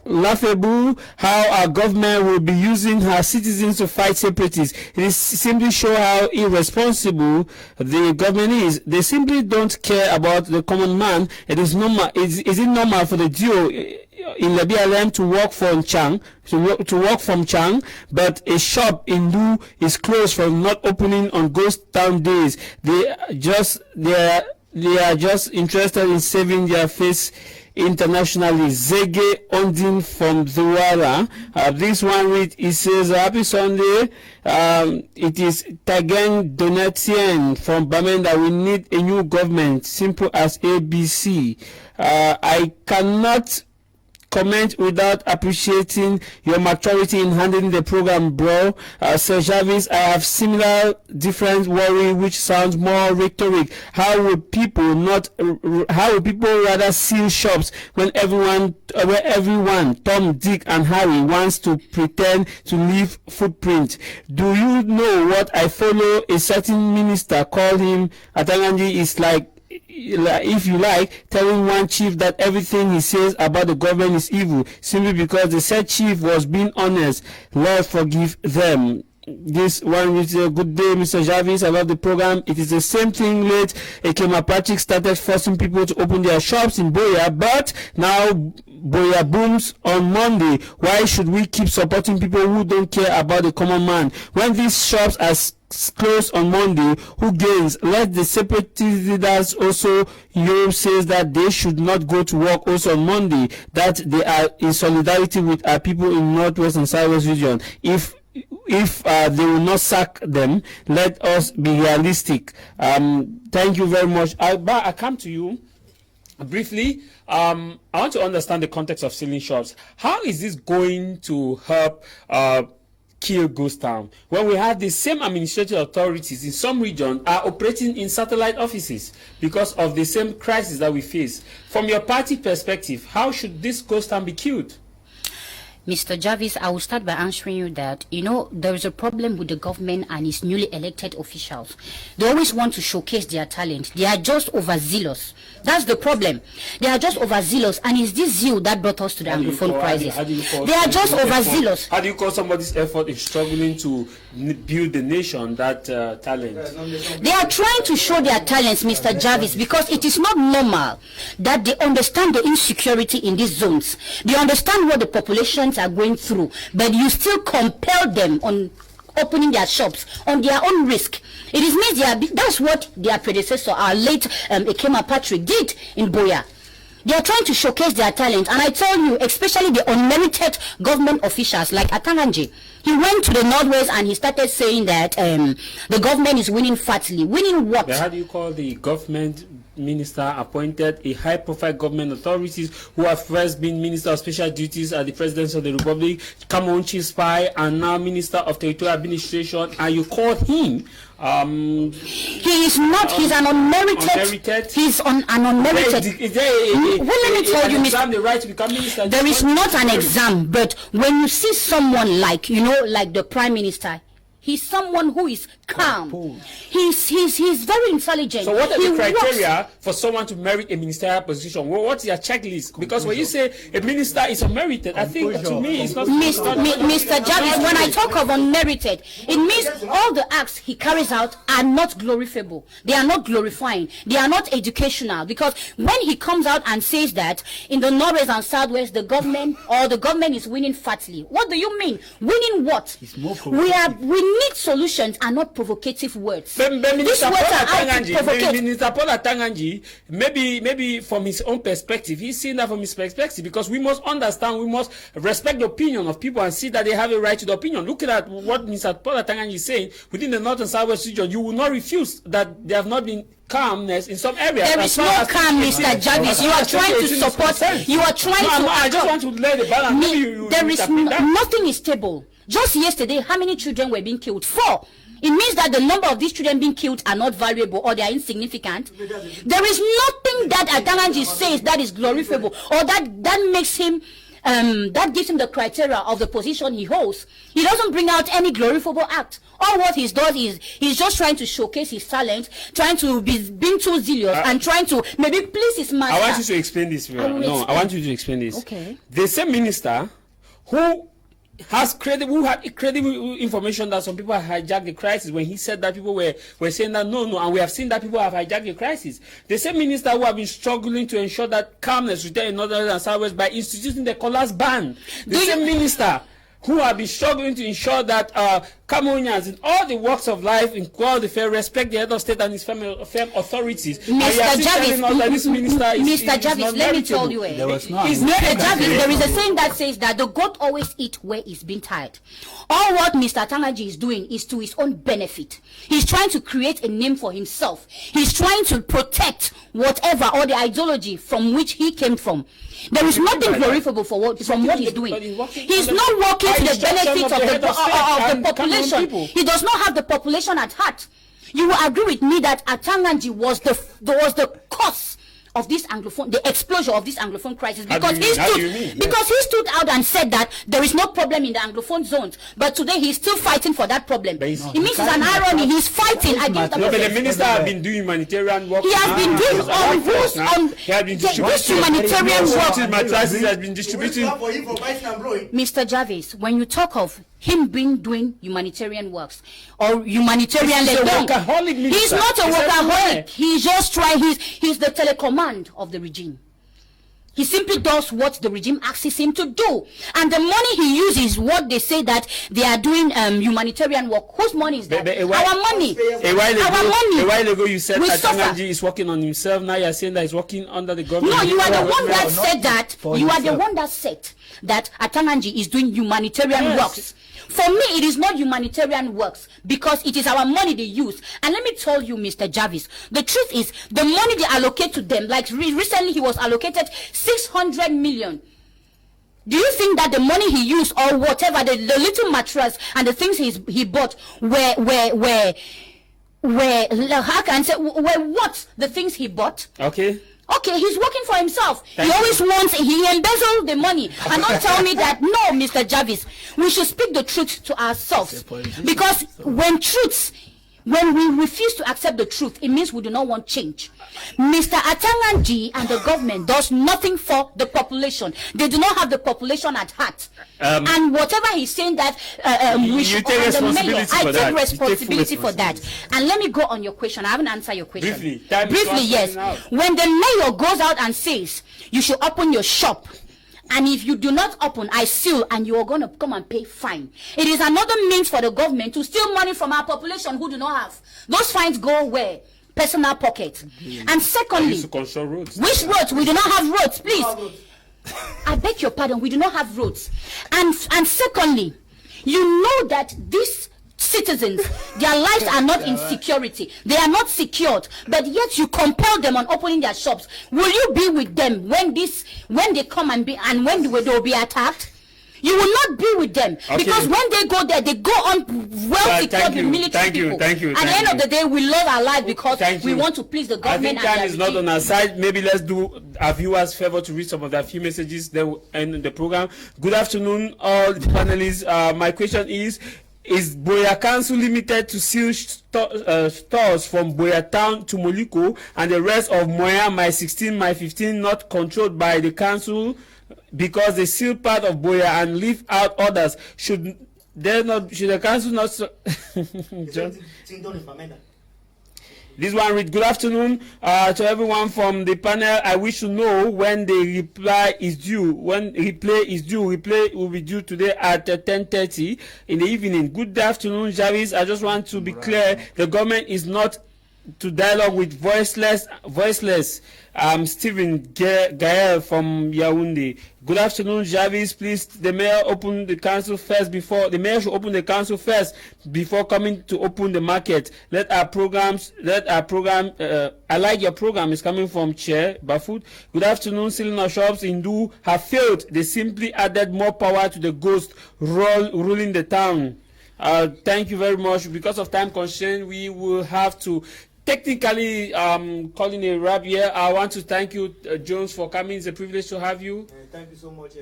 laughable how our government will be using her citizens to fight separatists. It is simply show how irresponsible the government is. They simply don't care about the common man. It is normal. Is it normal for the DO in the BLM to work from Chang, but a shop in Lu is closed from not opening on ghost town days? They are just interested in saving their face internationally. Zege Ondin from Douala. This one read, it says, happy Sunday. It is Tagen Donatien from Bamenda. We need a new government, simple as ABC. I cannot comment without appreciating your maturity in handling the program, bro. Sir JAVIS, I have similar different worry which sounds more rhetoric. How will people rather seal shops when everyone, Tom, Dick and Harry wants to pretend to leave footprint? Do you know what I follow? A certain minister called him Atanganji is like, if you like, telling one chief that everything he says about the government is evil simply because the said chief was being honest. Lord forgive them. This one is a good day, Mr. JAVIS. I love the program. It is the same thing late. AKEBA Patrick started forcing people to open their shops in Boya, but now Boya booms on Monday. Why should we keep supporting people who don't care about the common man? When these shops are closed on Monday, who gains? Let the separatist leaders also. Europe says that they should not go to work also on Monday, that they are in solidarity with our people in northwest and southwest region. If they will not sack them, let us be realistic. Thank you very much. I come to you. briefly, I want to understand the context of sealing shops. How is this going to help kill ghost town when we have the same administrative authorities in some regions are operating in satellite offices because of the same crisis that we face? From your party perspective, how should this ghost town be killed? Mr. Javis, I will start by answering you that, there is a problem with the government and its newly elected officials. They always want to showcase their talent. They are just overzealous. That's the problem. They are just overzealous, and it's this zeal that brought us to the Anglophone crisis. They are just overzealous. How do you call somebody's effort in struggling to build the nation that talent? They are trying to show their talents, Mr. Javis, because it is not normal that they understand the insecurity in these zones. They understand what the populations are going through, but you still compel them on opening their shops on their own risk. It is means that's what their predecessor, our late AKEBA Patrick, did in Boya. They are trying to showcase their talent, and I tell you, especially the unmerited government officials like Atanganji. He went to the Northwest and he started saying that the government is winning fatly. Winning what? But how do you call the government minister appointed a high-profile government authorities who have first been Minister of Special Duties at the Presidency of the Republic, Cameroon Chief Spy, and now Minister of Territorial Administration, and you call him? He is not. He's an unmerited. He's an unmerited. Is there let me tell you, Mr. The right to become minister? There is not an exam, but when you see someone like like the Prime Minister, he's someone who is calm. He's very intelligent. So what are the criteria for someone to merit a ministerial position? What's your checklist? Because when you say a minister is unmerited, I think to me it's not. Mr. Javis, when I talk of unmerited, it means all the acts he carries out are not glorifiable. They are not glorifying. They are not educational. Because when he comes out and says that in the Northwest and Southwest the government is winning fatly, what do you mean? Winning what? We need solutions and not provocative words. Minister Paul Atanganji, maybe from his own perspective, he's seeing that from his perspective, because we must understand, we must respect the opinion of people and see that they have a right to the opinion. Looking at what Mr. Paul Atanganji is saying, within the North and Southwest region, you will not refuse that there have not been calmness in some areas. There is no calm, Mr. Javis. You are trying to support. You are trying to. I just want to lay the balance. There is nothing is stable. Just yesterday, how many children were being killed? 4. It means that the number of these children being killed are not valuable or they are insignificant. There is nothing that Atanganji says that is glorifiable or that makes him that gives him the criteria of the position he holds. He doesn't bring out any glorifiable act. All what he does is he's just trying to showcase his talent, trying to being too zealous and trying to maybe please his master. I want you to explain this. I want you to explain this. Okay. The same minister who had credible information that some people have hijacked the crisis, when he said that people were saying that no, and we have seen that people have hijacked the crisis. The same minister who have been struggling to ensure that calmness return in Northern and Southwest by instituting the colours ban. The same minister who have been struggling to ensure that Cameroonians in all the walks of life, in all the fair, respect the head of state and his firm authorities. Mr. Javis, let me tell you, Mr. Javis, there is a saying that says that the goat always eats where it's been tied. All what Mr. Atanganji is doing is to his own benefit. He's trying to create a name for himself. He's trying to protect whatever or the ideology from which he came from. There is nothing glorifiable from what he's doing. He's not working to the benefits of the population. He does not have the population at heart. You will agree with me that Atanganji was the cause of this Anglophone, the explosion of this Anglophone crisis, because he stood out and said that there is no problem in the Anglophone zones, but today he's still fighting for that problem. It means it's an irony. He's fighting against the problem. The minister has been doing humanitarian work. He has been doing this humanitarian work. Mattresses has been distributing. Mr. Javis, when you talk of him doing humanitarian works or humanitarian he's not a workaholic. He's just trying. He's the telecommand of the regime. He simply does what the regime asks him to do. And the money he uses, what they say that they are doing humanitarian work. Whose money is that? Our money. A while ago you said that Atanganji is working on himself. Now you're saying that he's working under the government. No, you are the one that said that. You are the one that said that Atanganji is doing humanitarian works. For me, it is not humanitarian works because it is our money they use. And let me tell you, Mr. JAVIS, the truth is the money they allocate to them, like recently he was allocated 600 million. Do you think that the money he used or whatever, the little mattress and the things he bought were how can I say, were what the things he bought? Okay, he's working for himself. He embezzled the money. And don't tell me that, no, Mr. JAVIS, we should speak the truth to ourselves. Because when we refuse to accept the truth, it means we do not want change. Mr. Atanganji and the government does nothing for the population. They do not have the population at heart. And whatever he's saying that we should take responsibility for that. I take responsibility for that. And let me go on your question. I haven't answered your question. Briefly, yes. When the mayor goes out and says you should open your shop, and if you do not open, I seal, and you are going to come and pay fine. It is another means for the government to steal money from our population who do not have. Those fines go where? Personal pockets. And secondly, which roads? We do not have roads, please. I beg your pardon, we do not have roads. And secondly, you know that these citizens, their lives are not in security. They are not secured, but yet you compel them on opening their shops. Will you be with them when they come and when they will be attacked? You will not be with them because when they go there, they go on well secured with military people. At the end of the day, we love our life because we want to please the government. I think time is not on our side. Maybe let's do our viewers favor to read some of the few messages that will end the program. Good afternoon, all the panelists. My question is Boya Council limited to seal stores from Boya Town to Moliko and the rest of Moya, My 16, My 15 not controlled by the council because they seal part of Boya and leave out others? Should the council not John? This one read, good afternoon to everyone from the panel. I wish to know when the reply is due. When replay is due, replay will be due today at 10:30 in the evening. Good afternoon, JAVIS. I just want to be clear. The government is not to dialogue with voiceless. Stephen Gael from Yaoundé. Good afternoon, JAVIS. Please, the mayor open the council first before the mayor should open the council first before coming to open the market. I like your program. It's coming from Chair Bafut. Good afternoon. Sealing of shops in Du have failed. They simply added more power to the ghost ruling the town. Thank you very much. Because of time constraint, we will have to technically calling a wrap here. I want to thank you, Jones, for coming. It's a privilege to have you. Thank you so much.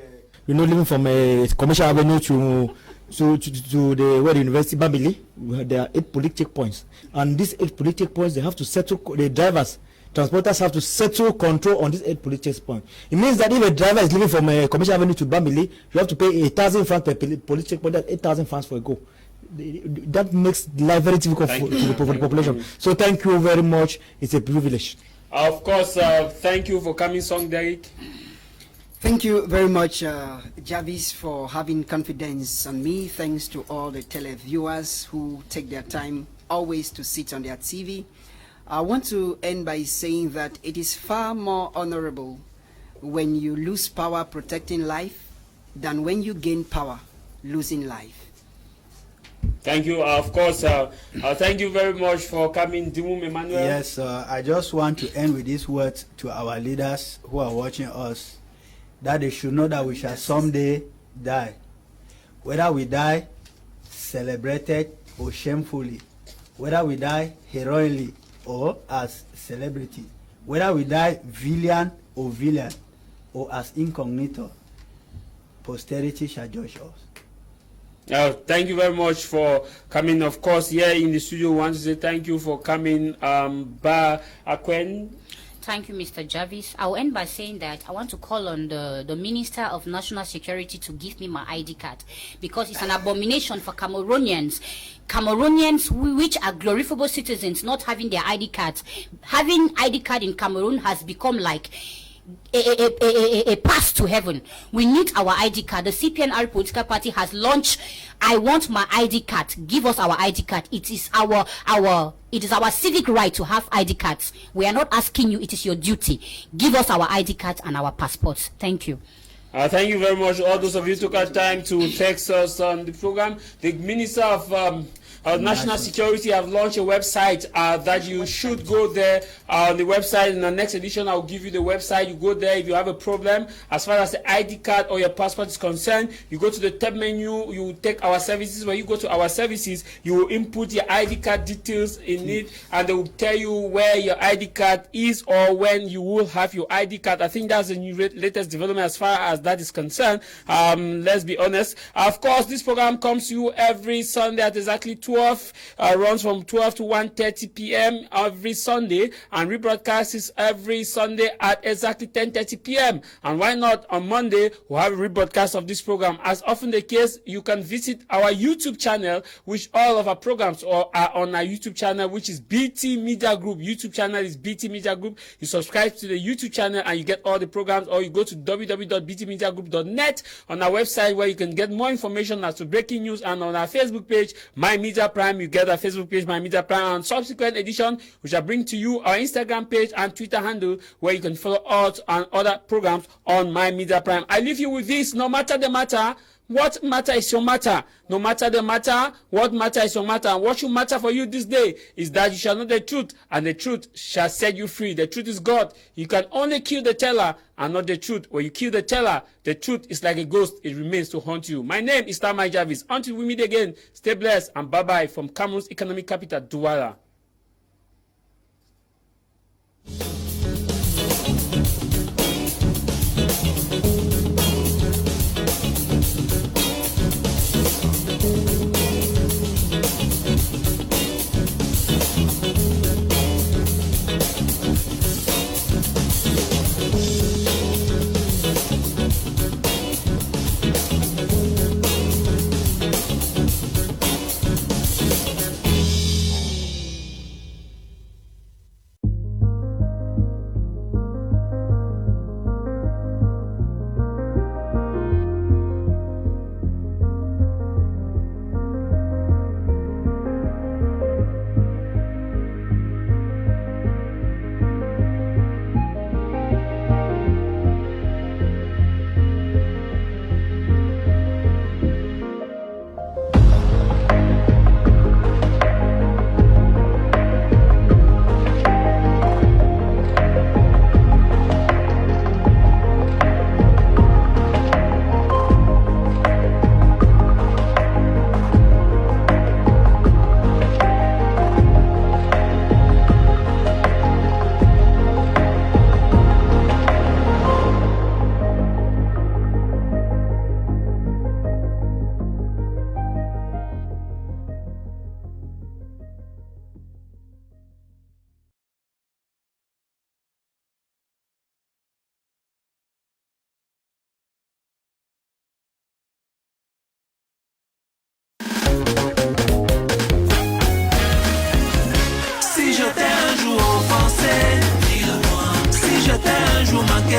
We're not living from a commercial avenue to the University Babili. There are 8 police checkpoints, and these 8 police checkpoints, they have to settle. The drivers, transporters have to settle control on these 8 police checkpoints. It means that if a driver is living from a commercial avenue to Babili, you have to pay 1,000 francs per police checkpoint. That's 8,000 francs for a go. That makes life very difficult for the population. So thank you very much. It's a privilege. Of course, thank you for coming, Song Derrick. Thank you very much, JAVIS, for having confidence on me. Thanks to all the televiewers who take their time always to sit on their TV. I want to end by saying that it is far more honorable when you lose power protecting life than when you gain power losing life. Thank you. Of course, thank you very much for coming, EMMANUEL. Yes, I just want to end with these words to our leaders who are watching us, that they should know that we shall someday die. Whether we die celebrated or shamefully, whether we die heroically or as celebrity, whether we die villain or as incognito, posterity shall judge us. Thank you very much for coming. Of course, here in the studio, we want to say thank you for coming, AKWEN. Thank you, Mr. JAVIS. I'll end by saying that I want to call on the Minister of National Security to give me my ID card, because it's an abomination for Cameroonians, which are glorifiable citizens, not having their ID cards. Having ID card in Cameroon has become like a pass to heaven. We need our ID card. The CPNR political party has launched, I want my ID card. Give us our ID card. It is our civic right to have ID cards. We are not asking you, it is your duty. Give us our ID cards and our passports. Thank you. Thank you very much. All those of you who took our time to text us on the program. The Minister of National Security have launched a website that you should go there on the website. In the next edition, I'll give you the website. You go there if you have a problem. As far as the ID card or your passport is concerned, you go to the tab menu, you take our services. When you go to our services, you will input your ID card details in it, and they will tell you where your ID card is or when you will have your ID card. I think that's the new latest development as far as that is concerned. Let's be honest. Of course, this program comes to you every Sunday at exactly 12, runs from 12 to 1:30 p.m. every Sunday, and rebroadcasts every Sunday at exactly 10:30 p.m. And why not on Monday we'll have a rebroadcast of this program. As often the case, you can visit our YouTube channel, which all of our programs are on our YouTube channel, which is BT Media Group. YouTube channel is BT Media Group. You subscribe to the YouTube channel and you get all the programs, or you go to www.btmediagroup.net on our website, where you can get more information as to breaking news, and on our Facebook page, My Media Prime, you get our Facebook page, My Media Prime, and subsequent edition, which I bring to you our Instagram page and Twitter handle, where you can follow us and other programs on My Media Prime. I leave you with this: no matter the matter, what matter is your matter. No matter the matter, what matter is your matter. And what should matter for you this day is that you shall know the truth, and the truth shall set you free. The truth is God. You can only kill the teller and not the truth. When you kill the teller, the truth is like a ghost. It remains to haunt you. My name is JAVIS. Until we meet again, stay blessed and bye-bye from Cameroon's economic capital, Douala.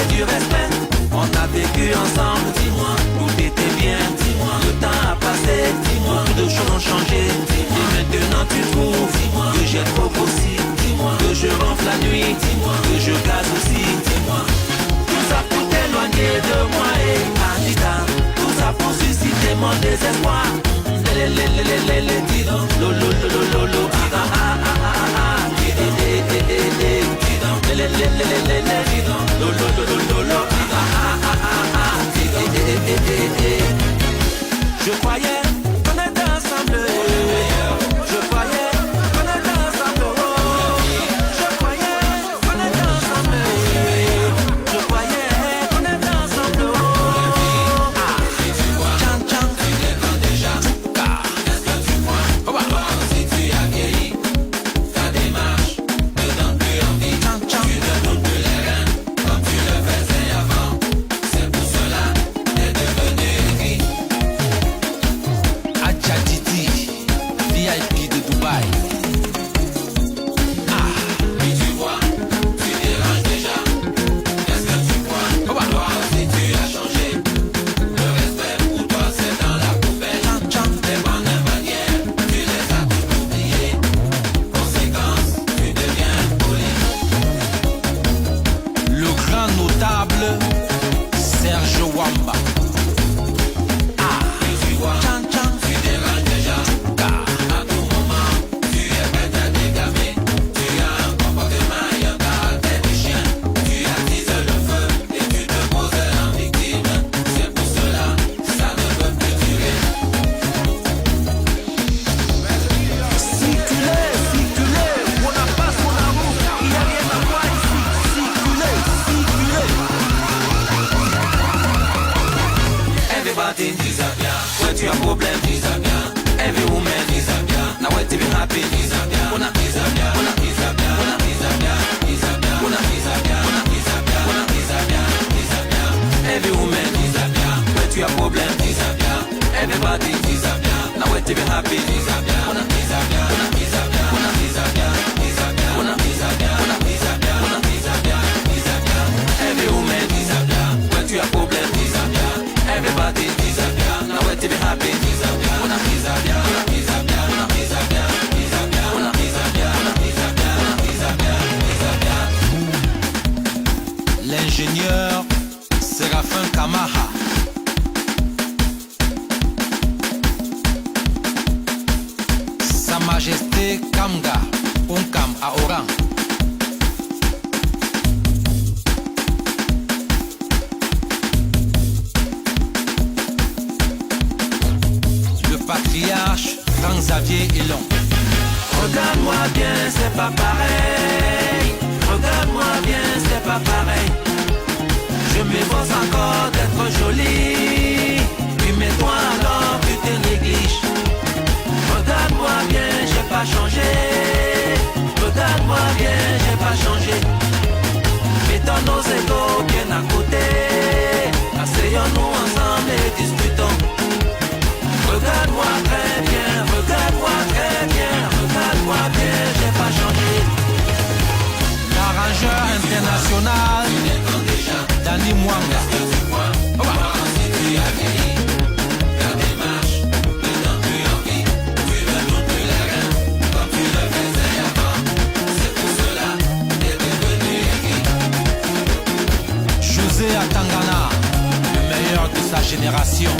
Du respect, on a vécu ensemble, dis-moi, tout était bien, dis-moi, le temps a passé, dis-moi, beaucoup de choses ont changé, dis-moi, et maintenant tu trouves, dis-moi, que j'ai trop grossi, dis-moi, que je ronfle la nuit, dis-moi, que je gaze aussi, dis-moi, tout ça pour t'éloigner de moi et Anita, tout ça pour susciter mon désespoir, dis donc, lolo, lolo, lolo, ah ah ah ah ah ah, je croyais qu'on était ensemble. Je croyais qu'on était ensemble. Je croyais qu'on était ensemble. Je croyais qu'on était ensemble. Chan chan, tu déconnes déjà. Est-ce que tu crois? Si tu as vieilli. Samaha. Sa Majesté Kamga, Unkam à Oran. Le patriarche Franck Xavier Elon. Regarde-moi bien, c'est pas pareil. Regarde-moi bien, c'est pas pareil. Je m'efforce encore d'être jolie. Puis mets-toi alors, tu te négliges. Regarde-moi bien, j'ai pas changé. Regarde-moi bien, j'ai pas changé. Mettons nos égos bien à côté. Asseyons-nous ensemble et discutons. Regarde-moi très bien, regarde-moi très bien. Regarde-moi bien, j'ai pas changé. L'arrangeur international Dani Mwanga. José Atangana, le meilleur de sa génération.